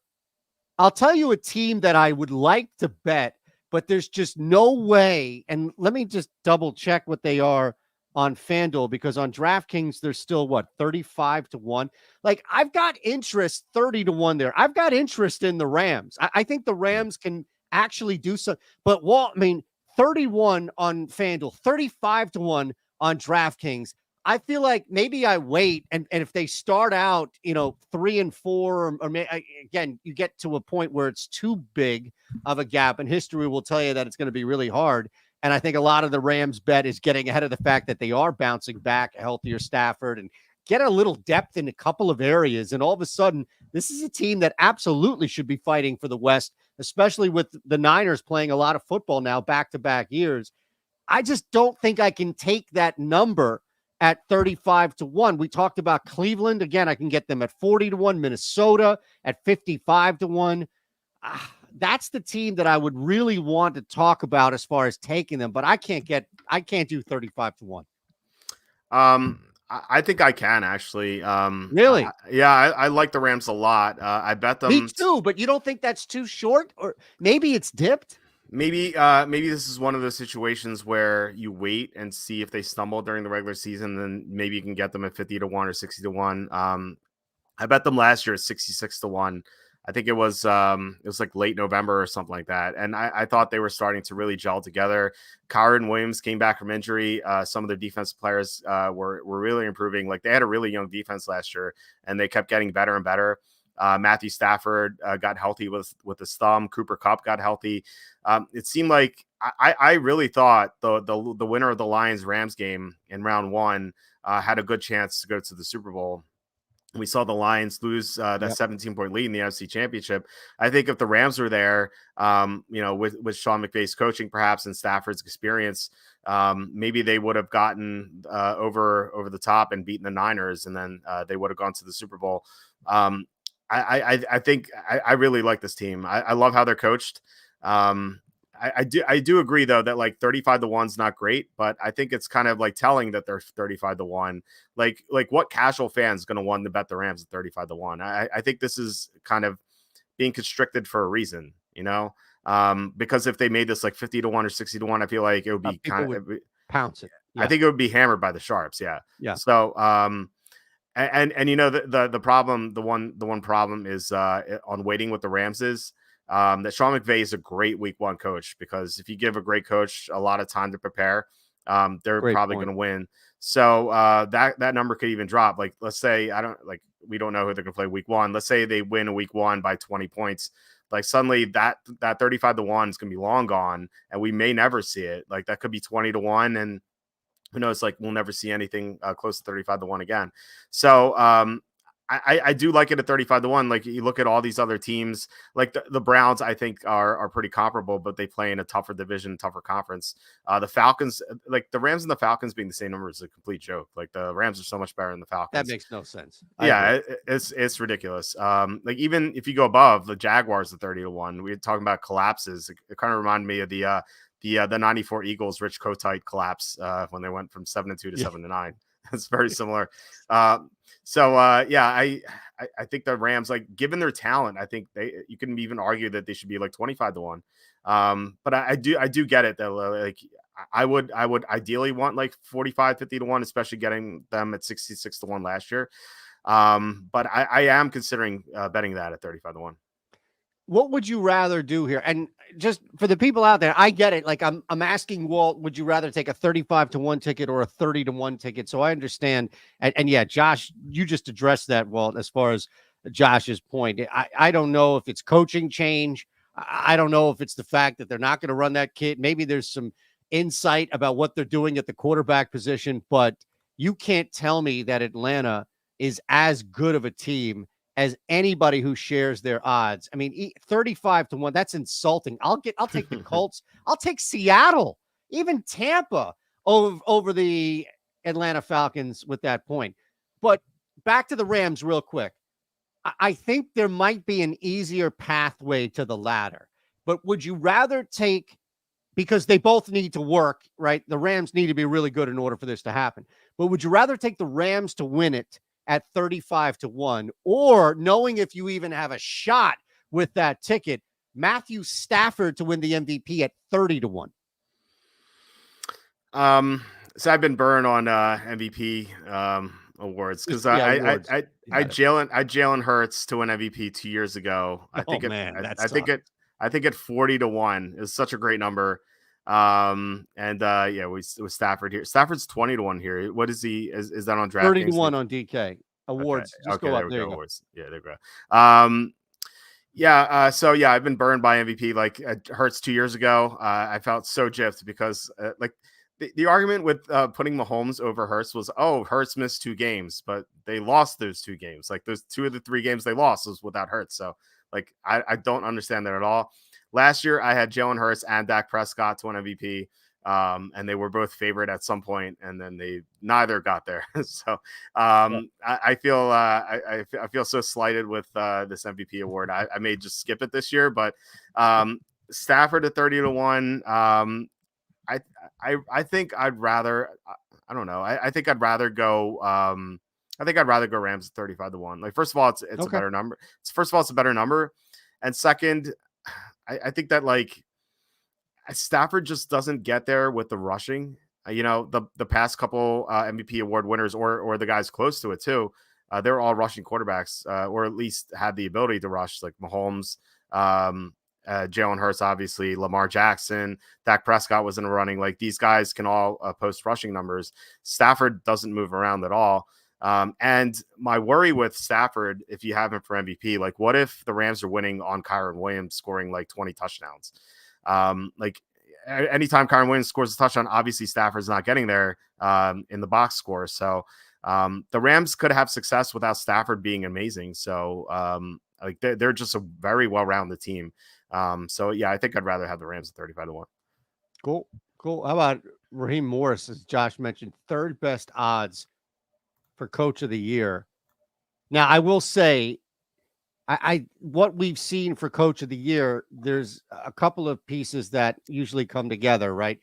I'll tell you a team that I would like to bet, but there's just no way. And let me just double check what they are on FanDuel, because on DraftKings, they're still what, 35-1? Like, I've got interest 30-1 there. I've got interest in the Rams. I think the Rams can actually do so. But Walt, I mean, 31 on FanDuel, 35-1 on DraftKings. I feel like maybe I wait, and if they start out, 3-4, again, you get to a point where it's too big of a gap, and history will tell you that it's going to be really hard. And I think a lot of the Rams bet is getting ahead of the fact that they are bouncing back, a healthier Stafford, and get a little depth in a couple of areas. And all of a sudden, this is a team that absolutely should be fighting for the West, especially with the Niners playing a lot of football now, back-to-back years. I just don't think I can take that number at 35-1. We talked about Cleveland. Again, I can get them at 40-1, Minnesota at 55-1. That's the team that I would really want to talk about as far as taking them, but I can't do 35-1. I think I can actually. Really? I like the Rams a lot. I bet them. Me too, but you don't think that's too short? Or maybe it's dipped? Maybe this is one of those situations where you wait and see if they stumble during the regular season, then maybe you can get them at 50-1 or 60-1. I bet them last year at 66-1. I think it was like late November or something like that. And I thought they were starting to really gel together. Kyron Williams came back from injury. Some of their defensive players were really improving. Like, they had a really young defense last year, and they kept getting better and better. Matthew Stafford got healthy with his thumb. Cooper Kupp got healthy. It seemed like I really thought the winner of the Lions-Rams game in round one had a good chance to go to the Super Bowl. We saw the Lions lose that 17-point lead in the NFC Championship. I think if the Rams were there, with Sean McVay's coaching perhaps and Stafford's experience, maybe they would have gotten over the top and beaten the Niners, and then they would have gone to the Super Bowl. I think I really like this team. I love how they're coached. I do agree though that like 35-1 is not great, but I think it's kind of like telling that they're 35-1. Like what casual fan is going to want to bet the Rams at 35-1? I think this is kind of being constricted for a reason, because if they made this like 50-1 or 60-1, I feel like it would be pounce it. Yeah. I think it would be hammered by the sharps. Yeah. Yeah. So, and the problem, the one problem is on waiting with the Rams is that Sean McVay is a great week one coach, because if you give a great coach a lot of time to prepare, they're probably going to win. So that number could even drop. Like, let's say we don't know who they're going to play week one. Let's say they win a week one by 20 points. Like, suddenly that 35-1 is going to be long gone, and we may never see it. Like, that could be 20-1, and who knows? Like, we'll never see anything close to 35-1 again. So I do like it at 35-1. Like, you look at all these other teams, like the Browns, I think are pretty comparable, but they play in a tougher division, tougher conference. The Falcons, like the Rams and the Falcons being the same number is a complete joke. Like, the Rams are so much better than the Falcons. That makes no sense. It's ridiculous. Like, even if you go above the Jaguars at 30-1, we were talking about collapses. It kind of reminded me of the 94 Eagles Rich Kotite collapse when they went from 7-2 to 7-9. It's very similar. I think the Rams, like, given their talent, I think you can even argue that they should be like 25-1. But I do get it though. Like, I would ideally want like 45-50-1, especially getting them at 66-1 last year. But I am considering betting that at 35-1. What would you rather do here? And just for the people out there, I get it. Like, I'm asking Walt, would you rather take a 35-1 ticket or a 30-1 ticket? So I understand. And yeah, Josh, you just addressed that, Walt, as far as Josh's point. I don't know if it's coaching change. I don't know if it's the fact that they're not going to run that kid. Maybe there's some insight about what they're doing at the quarterback position, but you can't tell me that Atlanta is as good of a team as anybody who shares their odds. I mean, 35-1, that's insulting. I'll take the Colts. I'll take Seattle, even Tampa over the Atlanta Falcons with that point. But back to the Rams real quick. I think there might be an easier pathway to the ladder, but would you rather take, because they both need to work, right? The Rams need to be really good in order for this to happen. But would you rather take the Rams to win it at 35-1, or knowing if you even have a shot with that ticket. Matthew Stafford to win the MVP at 30-1. So I've been burned on MVP awards because Awards. Jalen Hurts to win MVP 2 years ago. I think I think at 40-1 is such a great number. With Stafford here. Stafford's 20-1 here. What is he? Is that on DraftKings? 30-1 on DK awards. Okay. Just go up. There you go. Awards. Yeah, there you go. I've been burned by MVP like Hurts 2 years ago. I felt so gypped because the argument with putting Mahomes over Hurts was, Hurts missed 2 games, but they lost those 2 games. Like those 2 of the 3 games they lost was without Hurts. So like I don't understand that at all. Last year I had Jalen Hurts and Dak Prescott to win MVP. And they were both favored at some point, and then they neither got there. So I feel so slighted with this MVP award. I may just skip it this year, but Stafford at 30-1. I think I'd rather. I don't know. I think I'd rather go. I think I'd rather go Rams at 35-1. Like first of all, it's a better number. It's a better number, and second, I think that like. Stafford just doesn't get there with the rushing. The past couple MVP award winners or the guys close to it too, they're all rushing quarterbacks, or at least had the ability to rush, like Mahomes, Jalen Hurts, obviously, Lamar Jackson, Dak Prescott was in the running. Like these guys can all post rushing numbers. Stafford doesn't move around at all. And my worry with Stafford, if you have him for MVP, like what if the Rams are winning on Kyren Williams scoring like 20 touchdowns? Like anytime Kyren Williams scores a touchdown, obviously Stafford's not getting there in the box score. So the Rams could have success without Stafford being amazing. So like they're just a very well-rounded team. I think I'd rather have the Rams at 35-1. Cool. How about Raheem Morris, as Josh mentioned, third best odds for Coach of the Year. Now, I will say, what we've seen for Coach of the Year, there's a couple of pieces that usually come together, right?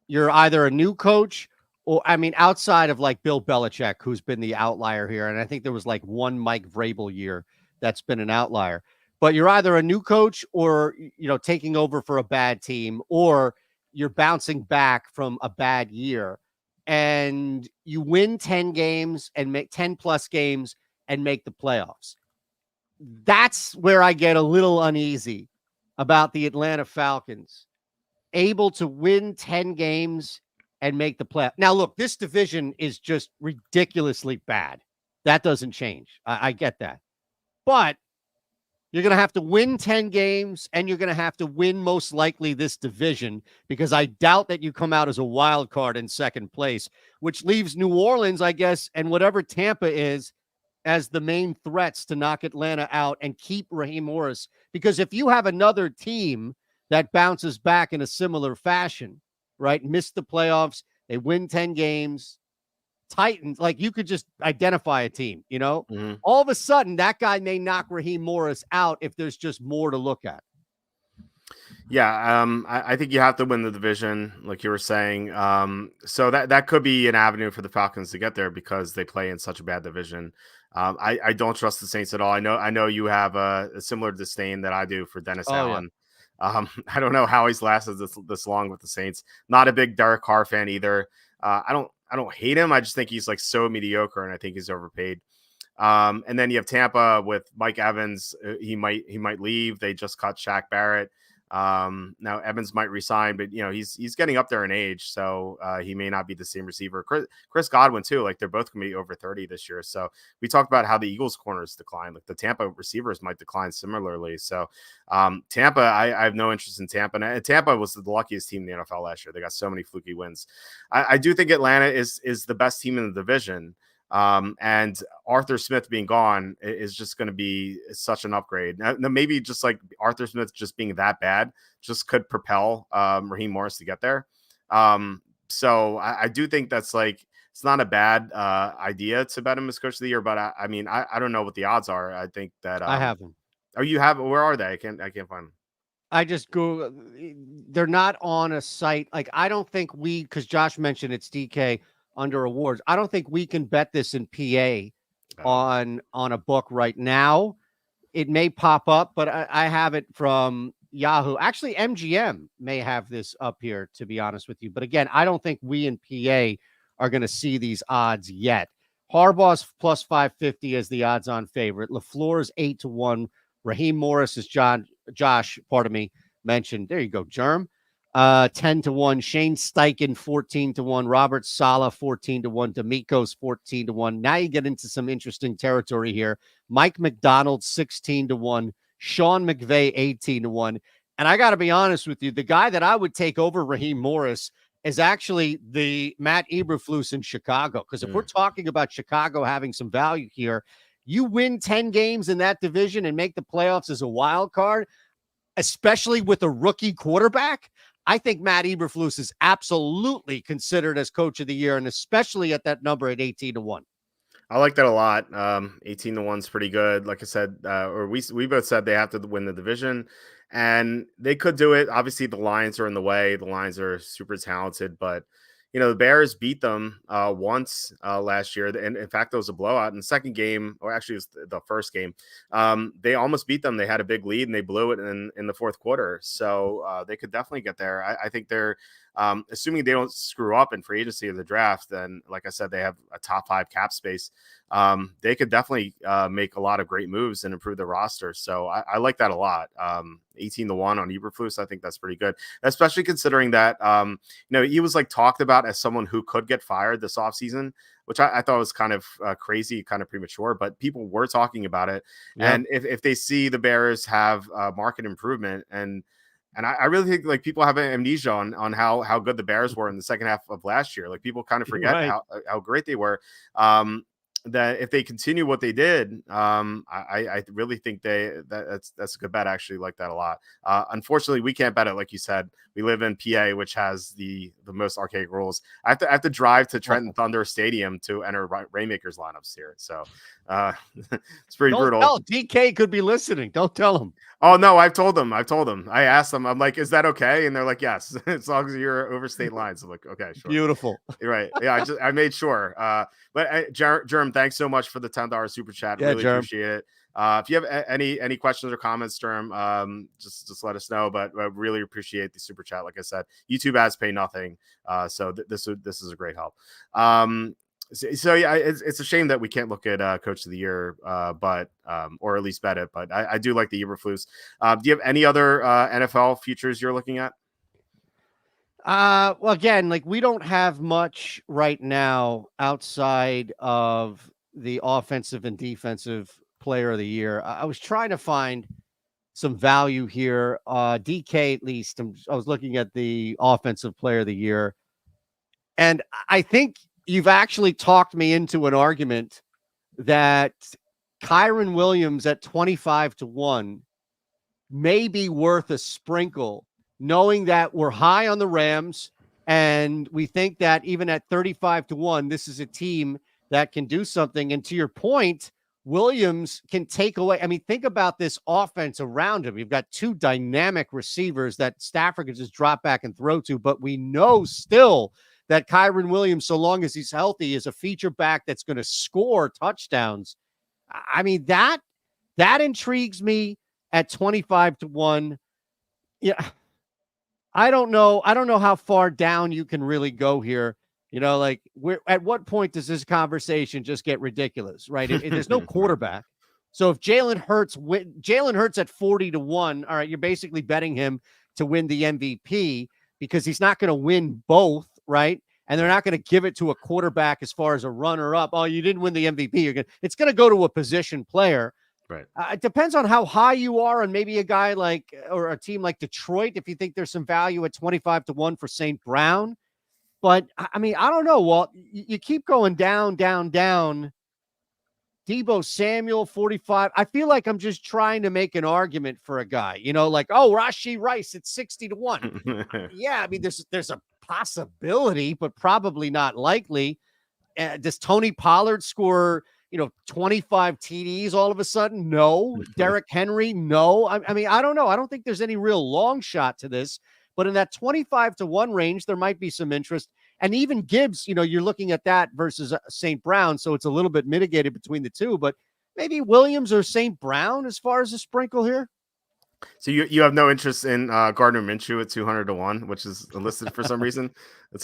You're either a new coach or, outside of like Bill Belichick, who's been the outlier here. And I think there was like one Mike Vrabel year that's been an outlier. But you're either a new coach or, taking over for a bad team, or you're bouncing back from a bad year and you win 10 games and make 10 plus games and make the playoffs. That's where I get a little uneasy about the Atlanta Falcons, able to win 10 games and make the playoff. Now, look, this division is just ridiculously bad. That doesn't change. I get that. But you're going to have to win 10 games, and you're going to have to win most likely this division, because I doubt that you come out as a wild card in second place, which leaves New Orleans, I guess, and whatever Tampa is, as the main threats to knock Atlanta out and keep Raheem Morris. Because if you have another team that bounces back in a similar fashion, right, miss the playoffs, they win 10 games, Titans, like you could just identify a team, Mm-hmm. All of a sudden that guy may knock Raheem Morris out if there's just more to look at. Yeah, I think you have to win the division, like you were saying. So that could be an avenue for the Falcons to get there because they play in such a bad division. I don't trust the Saints at all. I know you have a similar disdain that I do for Dennis Allen. Yeah. I don't know how he's lasted this long with the Saints. Not a big Derek Carr fan either. I don't hate him. I just think he's like so mediocre, and I think he's overpaid. And then you have Tampa with Mike Evans. He might leave. They just cut Shaq Barrett. Now Evans might resign, but he's getting up there in age, so he may not be the same receiver. Chris Godwin too, like they're both gonna be over 30 this year. So we talked about how the Eagles corners decline, like the Tampa receivers might decline similarly. So Tampa, I have no interest in Tampa. And Tampa was the luckiest team in the NFL last year. They got so many fluky wins. I do think Atlanta is the best team in the division. And Arthur Smith being gone is just going to be such an upgrade. Now, maybe just like Arthur Smith just being that bad just could propel Raheem Morris to get there. So I do think that's like, it's not a bad idea to bet him as coach of the year, but I don't know what the odds are. I think that I have them. Oh, you have? Where are they? I can't find them. I just go. They're not on a site. Like, I don't think because Josh mentioned it's DK under awards. I don't think we can bet this in PA on a book right now. it may pop up, but I have it from Yahoo. Actually, MGM may have this up here, to be honest with you. But again, I don't think we in PA are going to see these odds yet. Harbaugh's plus 550 as the odds-on favorite. LaFleur is 8-1. Raheem Morris is Josh, mentioned. There you go, Germ. 10-1. Shane Steichen, 14-1. Robert Saleh, 14-1. D'Amico's 14-1. Now you get into some interesting territory here. Mike McDonald, 16-1. Sean McVay, 18-1. And I got to be honest with you, the guy that I would take over Raheem Morris is actually the Matt Eberflus in Chicago. Because if we're talking about Chicago having some value here, you win 10 games in that division and make the playoffs as a wild card, especially with a rookie quarterback. I think Matt Eberflus is absolutely considered as coach of the year, and especially at that number at 18-1. I like that a lot. 18-1 is pretty good. Like I said, or we both said they have to win the division, and they could do it. Obviously, the Lions are in the way. The Lions are super talented, but the Bears beat them once last year. And in fact, it was a blowout in the second game, or actually it was the first game. They almost beat them. They had a big lead and they blew it in the fourth quarter. So they could definitely get there. I think they're, assuming they don't screw up in free agency of the draft, then like I said, they have a top 5 cap space. They could definitely make a lot of great moves and improve the roster. So I like that a lot. 18-1 on Eberflus. I think that's pretty good, especially considering that, he was like talked about as someone who could get fired this offseason, which I thought was kind of crazy, kind of premature, but people were talking about it. Yeah. And if they see the Bears have market improvement, and I really think like people have an amnesia on how good the Bears were in the second half of last year. Like people kind of forget how great they were. That if they continue what they did, I really think that's a good bet. I actually like that a lot. Unfortunately, we can't bet it. Like you said, we live in PA, which has the most archaic rules. I have to drive to Trenton Thunder Stadium to enter Rainmakers lineups here. So it's pretty brutal. Tell DK could be listening. Don't tell him. Oh no, I've told them. I asked them. I'm like, is that okay? And they're like, yes, as long as you're over state lines. I'm like, okay, sure. Beautiful. Right. Yeah, I made sure. But Germ, thanks so much for the $10 super chat. Yeah, really appreciate it. If you have any questions or comments, Germ, just let us know. But I really appreciate the super chat. Like I said, YouTube ads pay nothing. So this is a great help. So yeah, it's a shame that we can't look at Coach of the Year, but or at least bet it. But I do like the Eberflus. Do you have any other NFL futures you're looking at? Well, again, like we don't have much right now outside of the offensive and defensive player of the year. I was trying to find some value here. DK, at least, I was looking at the offensive player of the year, and I think you've actually talked me into an argument that Kyren Williams at 25-1 may be worth a sprinkle, knowing that we're high on the Rams and we think that even at 35-1, this is a team that can do something. And to your point, Williams can take away. I mean, think about this offense around him. You've got 2 dynamic receivers that Stafford can just drop back and throw to, but we know still that Kyren Williams, so long as he's healthy, is a feature back that's going to score touchdowns. I mean, that intrigues me at 25-1. Yeah. I don't know how far down you can really go here. Like at what point does this conversation just get ridiculous, right? There's no quarterback. So if Jalen Hurts at 40-1, all right, you're basically betting him to win the MVP because he's not going to win both, right? And they're not going to give it to a quarterback as far as a runner-up. Oh, you didn't win the MVP. It's going to go to a position player. Right. It depends on how high you are, and maybe a guy or a team like Detroit, if you think there's some value at 25-1 for St. Brown. But I mean, I don't know, Walt. You keep going down. Deebo Samuel, 45. I feel like I'm just trying to make an argument for a guy, like, Rashee Rice at 60-1. Yeah, I mean, there's a possibility, but probably not likely. Does Tony Pollard score 25 TDs all of a sudden? No. Derrick Henry? No. I mean, I don't know. I don't think there's any real long shot to this, but in that 25-1 range, there might be some interest. And even Gibbs, you're looking at that versus St. Brown, so it's a little bit mitigated between the two, but maybe Williams or St. Brown as far as a sprinkle here. So you have no interest in Gardner Minshew at 200 to 1, which is listed for some reason.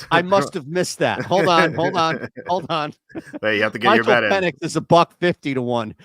I must have missed that. Hold on. But you have to get your Michael bet in. Penix is $150 to 1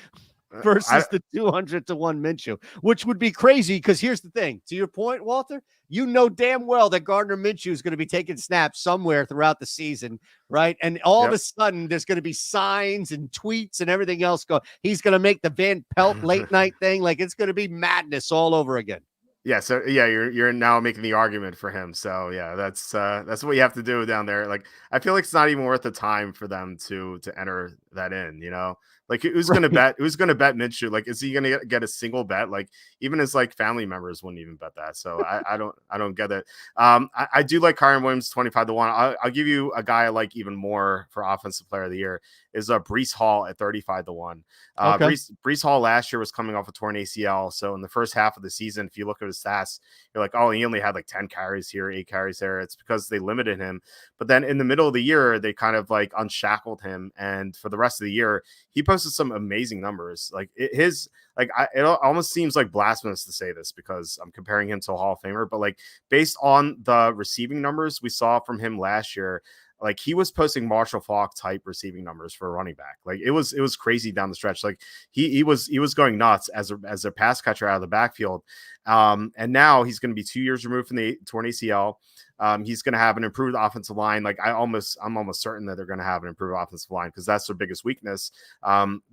I, versus the 200 to 1 Minshew, which would be crazy because here's the thing. To your point, Walter, you know damn well that Gardner Minshew is going to be taking snaps somewhere throughout the season, right? And all of a sudden, there's going to be signs and tweets and everything else go. He's going to make the Van Pelt late night thing. Like it's going to be madness all over again. Yeah, so yeah, you're now making the argument for him. So yeah, that's what you have to do down there. Like I feel like it's not even worth the time for them to enter that in, you know? Like who's gonna bet Minshew? Like, is he gonna get a single bet? Like even his like family members wouldn't even bet that. So I don't get it. I do like Kyren Williams 25 to 1. I'll give you a guy I like even more for offensive player of the year is Breece Hall at 35 to 1. Okay. Breece Hall last year was coming off a torn ACL. So in the first half of the season, if you look at his stats, you're like, oh, he only had like 10 carries here, 8 carries there. It's because they limited him. But then in the middle of the year, they kind of like unshackled him. And for the rest of the year, he posted some amazing numbers. Like it almost seems like blasphemous to say this because I'm comparing him to a Hall of Famer. But like based on the receiving numbers we saw from him last year, like he was posting Marshall Faulk type receiving numbers for a running back. Like it was crazy down the stretch. Like he was going nuts as a pass catcher out of the backfield. And now he's going to be 2 years removed from the torn ACL. He's going to have an improved offensive line. Like I'm almost certain that they're going to have an improved offensive line because that's their biggest weakness.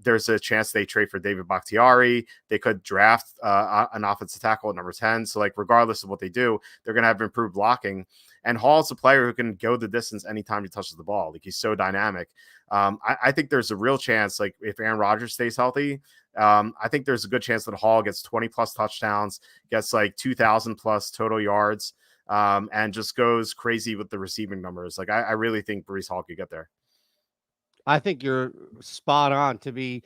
There's a chance they trade for David Bakhtiari. They could draft an offensive tackle at number 10. So like, regardless of what they do, they're going to have improved blocking. And Hall's a player who can go the distance anytime he touches the ball. Like he's so dynamic. I think there's a real chance, like if Aaron Rodgers stays healthy, I think there's a good chance that Hall gets 20 plus touchdowns, gets like 2,000 plus total yards, and just goes crazy with the receiving numbers. Like I really think Breece Hall could get there. I think you're spot on. To be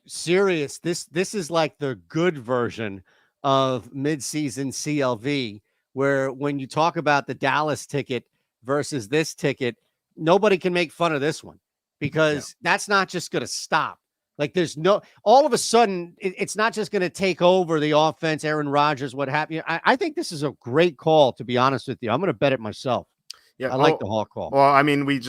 serious, this is like the good version of midseason CLV, where when you talk about the Dallas ticket versus this ticket, nobody can make fun of this one because that's not just going to stop. Like there's no, all of a sudden, it's not just going to take over the offense, Aaron Rodgers, what have you. I think this is a great call, to be honest with you. I'm going to bet it myself. Yeah, I like the Hall call. Well, I mean, we're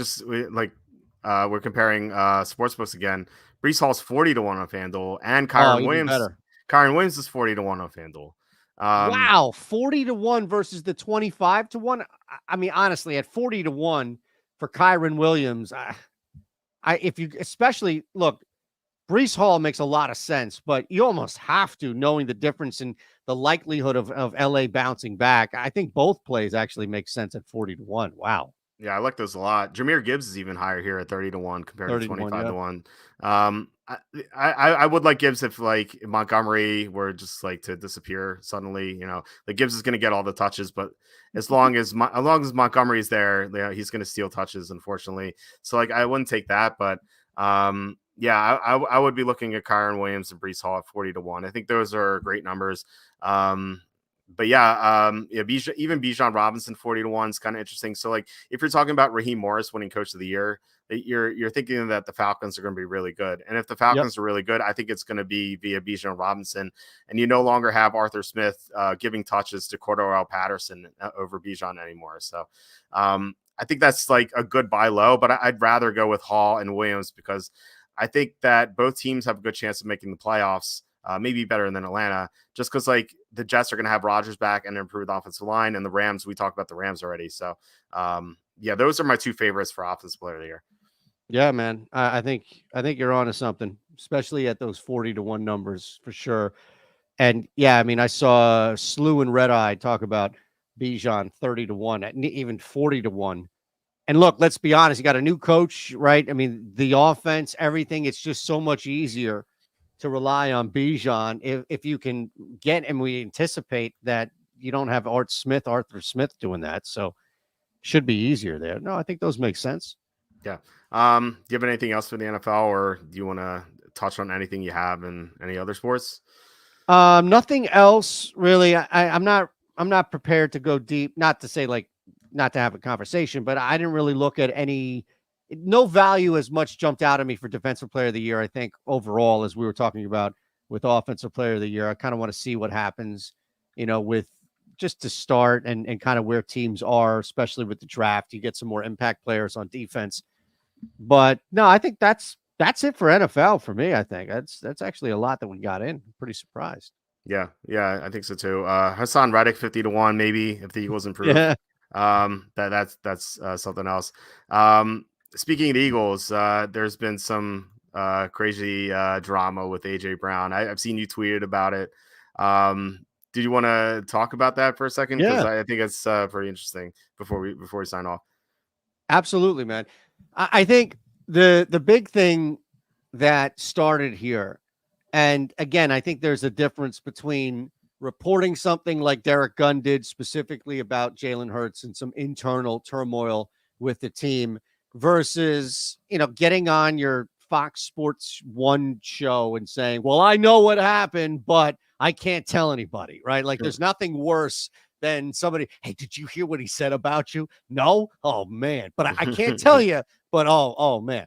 comparing sportsbooks again. Breece Hall's 40 to 1 on FanDuel, and Kyren Williams. Kyren Williams is 40 to 1 on FanDuel. Wow, 40 to 1 versus the 25 to 1. I mean, honestly, at 40 to 1 for Kyren Williams, if you especially look, Breece Hall makes a lot of sense, but you almost have to, knowing the difference in the likelihood of LA bouncing back. I think both plays actually make sense at 40 to 1. Wow. Yeah, I like those a lot. Jameer Gibbs is even higher here at 30 to 1 compared to 25 to 1. I would like Gibbs if like Montgomery were just like to disappear suddenly, you know, like Gibbs is going to get all the touches, but as long as Montgomery is there, you know, he's going to steal touches, unfortunately. So like, I wouldn't take that, but yeah, I would be looking at Kyren Williams and Breece Hall at 40 to 1. I think those are great numbers. But yeah, even Bijan Robinson 40 to 1 is kind of interesting. So like, if you're talking about Raheem Morris winning Coach of the Year, you're thinking that the Falcons are going to be really good. And if the Falcons are really good, I think it's going to be via Bijan Robinson, and you no longer have Arthur Smith giving touches to Cordell Patterson over Bijan anymore. So I think that's like a good buy low, but I'd rather go with Hall and Williams because I think that both teams have a good chance of making the playoffs. Maybe better than Atlanta, just because like the Jets are going to have Rodgers back and an improved offensive line, and the Rams, we talked about the Rams already. So yeah, those are my two favorites for offensive player of the year. Yeah, man. I think you're onto something, especially at those 40 to 1 numbers for sure. And yeah, I mean, I saw Slew and Red Eye talk about Bijan 30 to 1, even 40 to 1. And look, let's be honest, you got a new coach, right? I mean, the offense, everything, it's just so much easier to rely on Bijan if you can get, and we anticipate that you don't have Arthur Smith doing that. So should be easier there. No, I think those make sense. Yeah. Do you have anything else for the NFL, or do you want to touch on anything you have in any other sports? Nothing else really. I'm not prepared to go deep, not to say like, not to have a conversation, but I didn't really look at any no value as much jumped out at me for defensive player of the year. I think overall, as we were talking about with offensive player of the year, I kind of want to see what happens, with just to start and kind of where teams are, especially with the draft. You get some more impact players on defense. But no, I think that's it for NFL for me. I think that's actually a lot that we got in. I'm pretty surprised. Yeah, I think so too. Hassan Reddick 50-1, maybe if the Eagles improve. Yeah. That's something else. Speaking of the Eagles, there's been some crazy drama with AJ Brown. I've seen you tweeted about it. Did you want to talk about that for a second? Because Yeah. I think it's pretty interesting before we sign off. Absolutely, man. I think the big thing that started here, and again, I think there's a difference between reporting something like Derek Gunn did specifically about Jalen Hurts and some internal turmoil with the team versus, getting on your Fox Sports 1 show and saying, well, I know what happened, but I can't tell anybody, right? Like there's nothing worse than somebody, hey, did you hear what he said about you? No? Oh, man. But I can't tell you, but oh, man.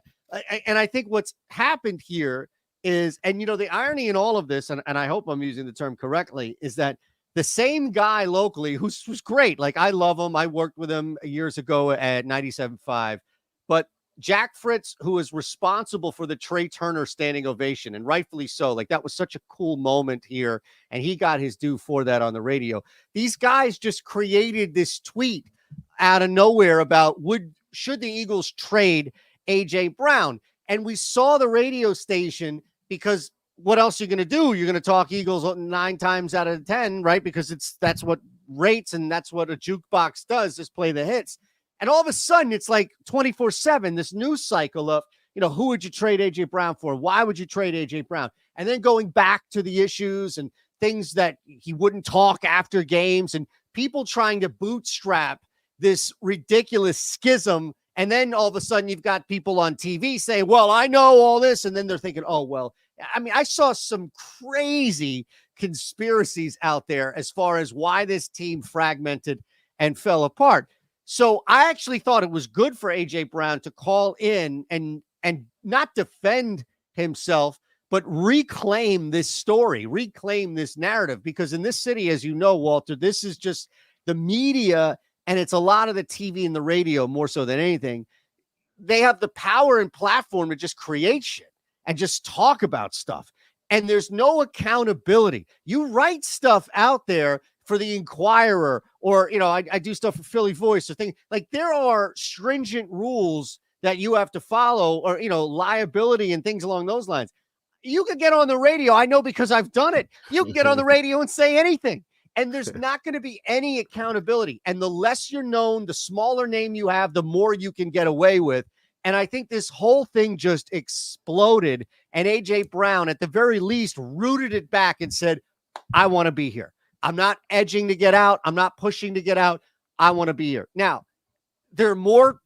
And I think what's happened here is, and the irony in all of this, and I hope I'm using the term correctly, is that the same guy locally who's great, like I love him. I worked with him years ago at 97.5, but Jack Fritz, who is responsible for the Trey Turner standing ovation, and rightfully so. Like that was such a cool moment here, and he got his due for that on the radio. These guys just created this tweet out of nowhere about should the Eagles trade AJ Brown, and we saw the radio station because what else are you going to do? You're going to talk Eagles 9 times out of 10, right? Because that's what rates and that's what a jukebox does, just play the hits. And all of a sudden, it's like 24/7, this news cycle of, who would you trade AJ Brown for? Why would you trade AJ Brown? And then going back to the issues and things that he wouldn't talk after games and people trying to bootstrap this ridiculous schism. And then all of a sudden you've got people on TV saying, well, I know all this. And then they're thinking, oh, well, I mean, I saw some crazy conspiracies out there as far as why this team fragmented and fell apart. So I actually thought it was good for AJ Brown to call in and not defend himself, but reclaim this story, reclaim this narrative, because in this city, as you know, Walter, this is just the media, and it's a lot of the TV and the radio more so than anything. They have the power and platform to just create shit and just talk about stuff. And there's no accountability. You write stuff out there for the Inquirer, or, I do stuff for Philly Voice or things like there are stringent rules that you have to follow, or, liability and things along those lines. You could get on the radio. I know because I've done it. You can get on the radio and say anything, and there's not going to be any accountability. And the less you're known, the smaller name you have, the more you can get away with. And I think this whole thing just exploded, and AJ Brown, at the very least, rooted it back and said, I want to be here. I'm not edging to get out. I'm not pushing to get out. I want to be here. Now, there are more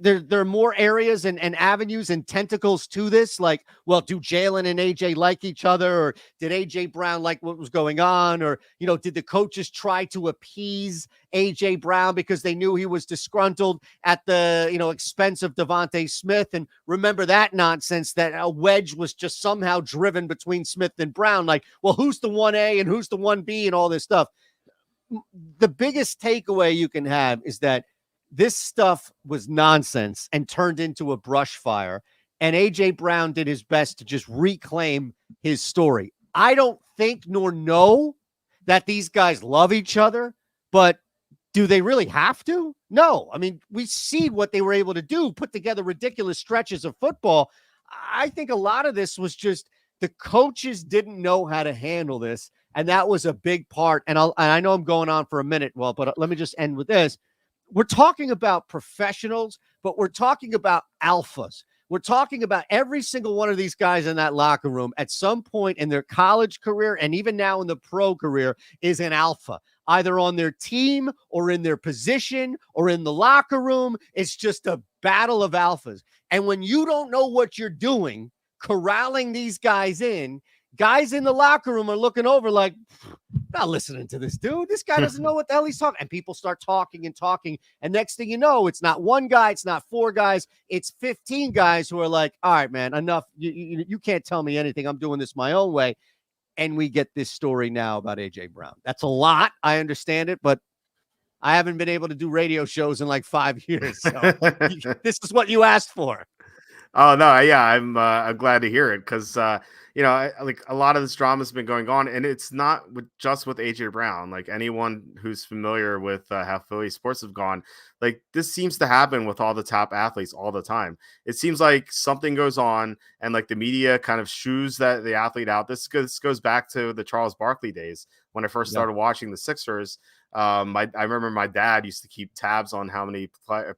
there are more areas and avenues and tentacles to this. Like, well, do Jalen and AJ like each other? Or did AJ Brown like what was going on? Or, did the coaches try to appease AJ Brown because they knew he was disgruntled at the, expense of Devontae Smith? And remember that nonsense that a wedge was just somehow driven between Smith and Brown. Like, well, who's the 1A and who's the 1B and all this stuff? The biggest takeaway you can have is that this stuff was nonsense and turned into a brush fire. And AJ Brown did his best to just reclaim his story. I don't think nor know that these guys love each other, but do they really have to? No. I mean, we see what they were able to do, put together ridiculous stretches of football. I think a lot of this was just the coaches didn't know how to handle this. And that was a big part. And I know I'm going on for a minute, but let me just end with this. We're talking about professionals, but we're talking about alphas. We're talking about every single one of these guys in that locker room at some point in their college career and even now in the pro career is an alpha, either on their team or in their position or in the locker room. It's just a battle of alphas. And when you don't know what you're doing, corralling these guys in, guys in the locker room are looking over like, not listening to this dude. This guy doesn't know what the hell he's talking. And people start talking and talking. And next thing you know, it's not one guy, it's not four guys, it's 15 guys who are like, all right, man, enough. You can't tell me anything. I'm doing this my own way. And we get this story now about AJ Brown. That's a lot. I understand it, but I haven't been able to do radio shows in like 5 years. So this is what you asked for. Oh no, yeah, I'm glad to hear it because like a lot of this drama has been going on, and it's not just with AJ Brown. Like anyone who's familiar with how Philly sports have gone, like this seems to happen with all the top athletes all the time. It seems like something goes on, and like the media kind of shoos the athlete out. This goes back to the Charles Barkley days when I first started watching the Sixers. I remember my dad used to keep tabs on how many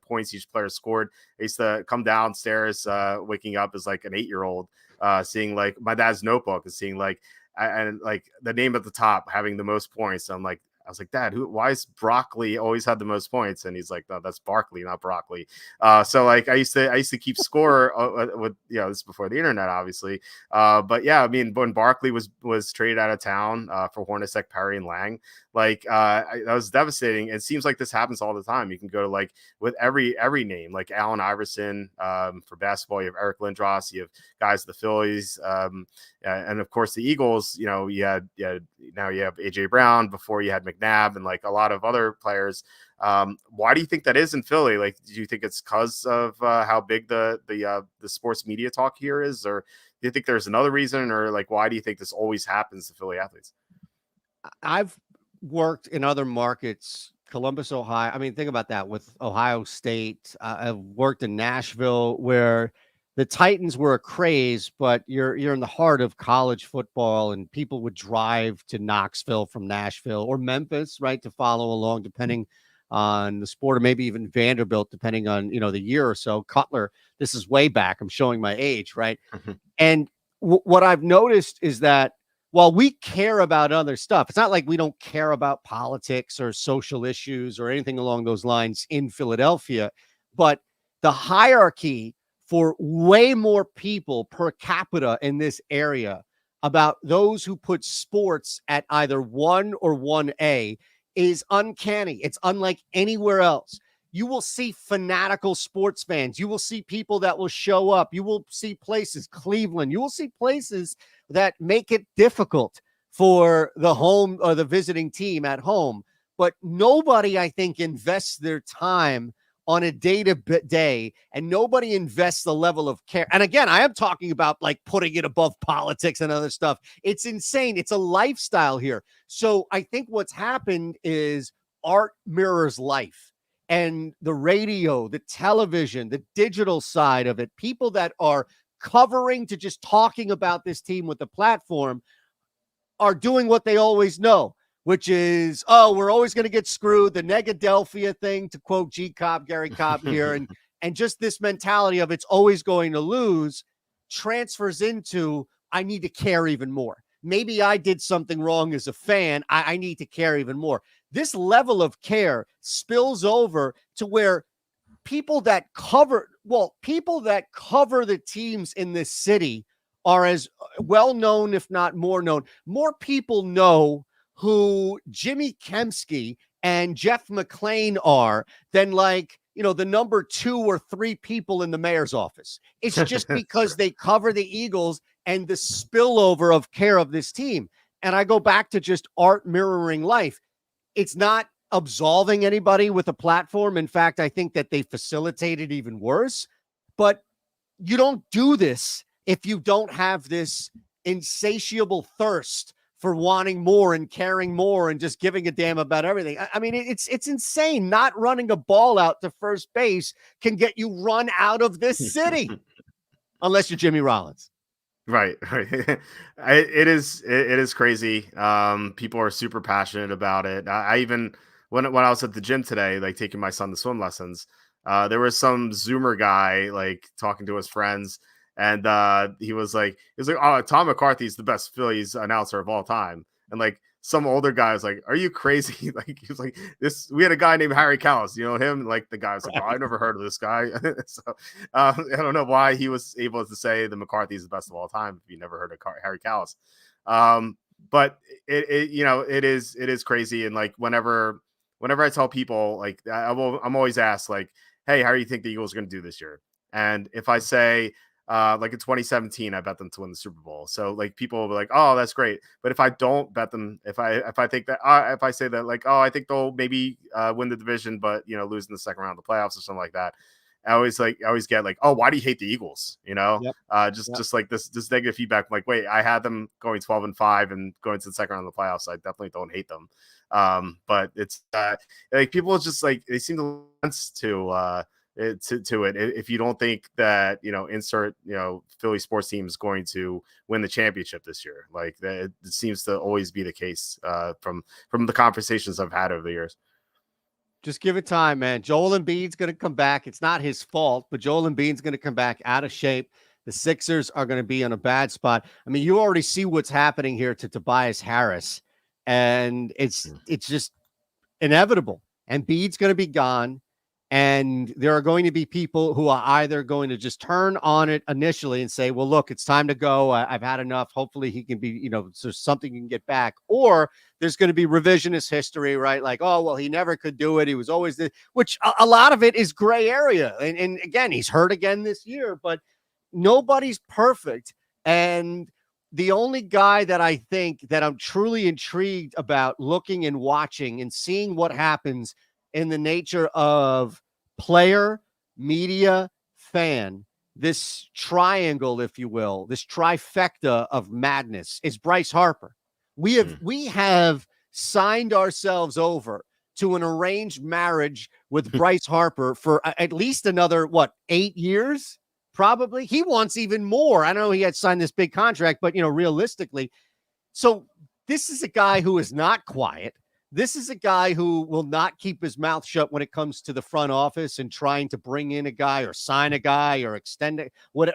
points each player scored. I used to come downstairs, waking up as like an 8-year-old, seeing like my dad's notebook and seeing like and like the name at the top having the most points. So I was like, Dad, why is Broccoli always had the most points? And he's like, no, that's Barkley, not broccoli. So like I used to keep score with, this is before the internet, obviously. But yeah, I mean, when Barkley was traded out of town for Hornacek, Perry, and Lang, like that was devastating. It seems like this happens all the time. You can go to like with every name, like Allen Iverson for basketball. You have Eric Lindros. You have guys the Phillies, and of course the Eagles. Now you have AJ Brown. Before you had McNabb and like a lot of other players. Why do you think that is in Philly? Like, do you think it's because of how big the sports media talk here is, or do you think there's another reason, or like why do you think this always happens to Philly athletes? I've worked in other markets, Columbus, Ohio. I mean, think about that with Ohio State. I've worked in Nashville where the Titans were a craze, but you're in the heart of college football, and people would drive to Knoxville from Nashville or Memphis, right, to follow along, depending on the sport, or maybe even Vanderbilt, depending on the year or so. Cutler, this is way back. I'm showing my age, right? And what I've noticed is that while we care about other stuff, it's not like we don't care about politics or social issues or anything along those lines in Philadelphia, but the hierarchy for way more people per capita in this area about those who put sports at either 1 or 1A is uncanny. It's unlike anywhere else. You will see fanatical sports fans. You will see people that will show up. You will see places, Cleveland. You will see places that make it difficult for the home or the visiting team at home. But nobody, I think, invests their time on a day-to-day, and nobody invests the level of care. And again, I am talking about like putting it above politics and other stuff. It's insane. It's a lifestyle here. So I think what's happened is art mirrors life. And the radio, the television, the digital side of it, people that are covering to just talking about this team with the platform are doing what they always know, which is, we're always going to get screwed. The Negadelphia thing, to quote G. Cobb, Gary Cobb here, and just this mentality of it's always going to lose transfers into, I need to care even more. Maybe I did something wrong as a fan. I need to care even more. This level of care spills over to where people that cover the teams in this city are as well known, if not more known. More people know who Jimmy Kempski and Jeff McClain are than the number 2 or 3 people in the mayor's office. It's just because they cover the Eagles and the spillover of care of this team. And I go back to just art mirroring life. It's not absolving anybody with a platform. In fact, I think that they facilitate it even worse. But you don't do this if you don't have this insatiable thirst for wanting more and caring more and just giving a damn about everything. I mean, it's insane. Not running a ball out to first base can get you run out of this city, unless you're Jimmy Rollins. Right. It is crazy. People are super passionate about it. I even when I was at the gym today, like taking my son to swim lessons, there was some Zoomer guy like talking to his friends, and he was like, "Oh, Tom McCarthy's the best Phillies announcer of all time," and like some older guy was like, "Are you crazy?" Like he was like, "This." We had a guy named Harry Callis, you know him. Like the guy was like, "Oh, I've never heard of this guy." So I don't know why he was able to say the McCarthy is the best of all time if you never heard of Harry Callis. But it is crazy. And like whenever I tell people, like I'm always asked like, hey, how do you think the Eagles are going to do this year? And if I say like in 2017, I bet them to win the Super Bowl. So like people will be like, oh, that's great. But if I don't bet them, if I think that if I say that like, oh, I think they'll maybe win the division, but lose in the second round of the playoffs or something like that, I always get like, oh, why do you hate the Eagles? Yep. Just like this negative feedback. I'm like, wait, I had them going 12-5 and going to the second round of the playoffs. I definitely don't hate them. But it's like people just like they seem to sense to it. If you don't think that insert Philly sports team is going to win the championship this year, like that, it seems to always be the case from the conversations I've had over the years. Just give it time, man. Joel Embiid's going to come back. It's not his fault, but Joel Embiid's going to come back out of shape. The Sixers are going to be in a bad spot. I mean, you already see what's happening here to Tobias Harris, and it's just inevitable. Embiid's going to be gone, and there are going to be people who are either going to just turn on it initially and say, well, look, it's time to go. I've had enough. Hopefully he can be, so something can get back. Or there's going to be revisionist history, right? Like, oh, well, he never could do it. He was always which a lot of it is gray area. And again, he's hurt again this year, but nobody's perfect. And the only guy that I think that I'm truly intrigued about looking and watching and seeing what happens in the nature of player, media, fan, this triangle, if you will, this trifecta of madness is Bryce Harper. We have signed ourselves over to an arranged marriage with Bryce Harper for at least another, 8 years? Probably. He wants even more. I know he had signed this big contract, but realistically. So this is a guy who is not quiet. This is a guy who will not keep his mouth shut when it comes to the front office and trying to bring in a guy or sign a guy or extend it,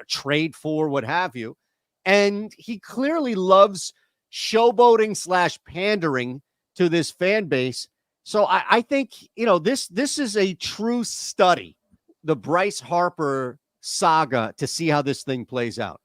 trade for, what have you. And he clearly loves showboating / pandering to this fan base. So I think, this is a true study, the Bryce Harper saga, to see how this thing plays out.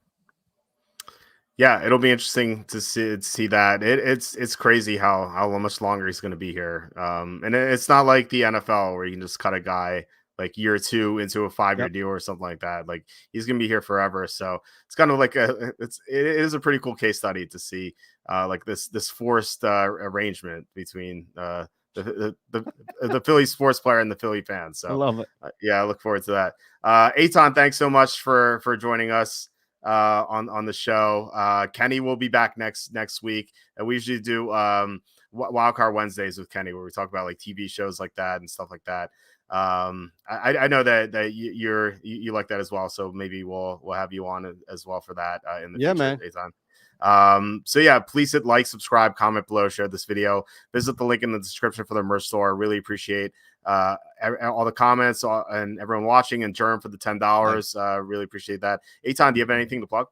Yeah, it'll be interesting to see that. It's crazy how much longer he's going to be here. And it's not like the NFL where you can just cut a guy like year 2 into a 5-year deal or something like that. Like he's going to be here forever. So it's kind of like it is a pretty cool case study to see like this forced arrangement between the Philly sports player and the Philly fans. So I love it. Yeah, I look forward to that. Eytan, thanks so much for joining us on the show. Kenny will be back next week, and we usually do Wildcard Wednesdays with Kenny, where we talk about like TV shows like that and stuff like that. I know that you like that as well, so maybe we'll have you on as well for that in the future, man. So yeah, please hit like, subscribe, comment below, share this video, visit the link in the description for the merch store. I really appreciate all the comments and everyone watching, and Jerm for the $10. Really appreciate that. Eytan, do you have anything to plug?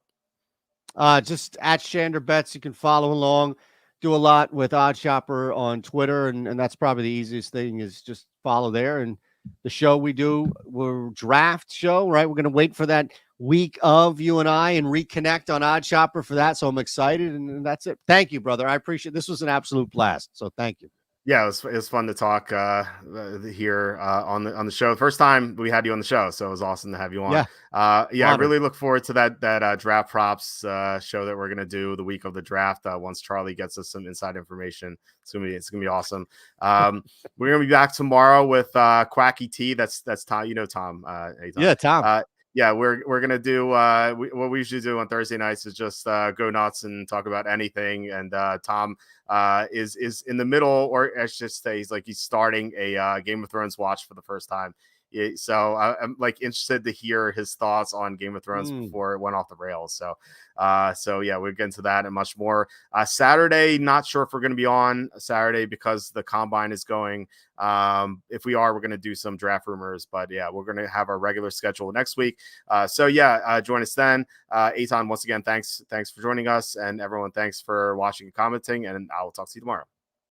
Just at Shander Bets. You can follow along. Do a lot with OddsShopper on Twitter, and that's probably the easiest thing, is just follow there. And the show we're draft show, right? We're going to wait for that week of you and I and reconnect on OddsShopper for that. So I'm excited, and that's it. Thank you, brother. I appreciate it. This was an absolute blast. So thank you. Yeah, it was fun to talk here on the show. First time we had you on the show, so it was awesome to have you on. I really look forward to that draft props show that we're gonna do the week of the draft. Once Charlie gets us some inside information, it's gonna be awesome. We're gonna be back tomorrow with Quacky T. That's Tom. Tom. Hey, Tom. Yeah, Tom. Yeah, we're gonna do what we usually do on Thursday nights is just go nuts and talk about anything. And Tom is in the middle, or I should say, he's starting a Game of Thrones watch for the first time. So I'm like interested to hear his thoughts on Game of Thrones before it went off the rails. So yeah, we'll get into that and much more. Saturday, not sure if we're going to be on Saturday because the combine is going. If we are, we're going to do some draft rumors, but yeah, we're going to have our regular schedule next week. So yeah, join us then. Eytan, once again, thanks for joining us, and everyone, thanks for watching and commenting, and I will talk to you tomorrow.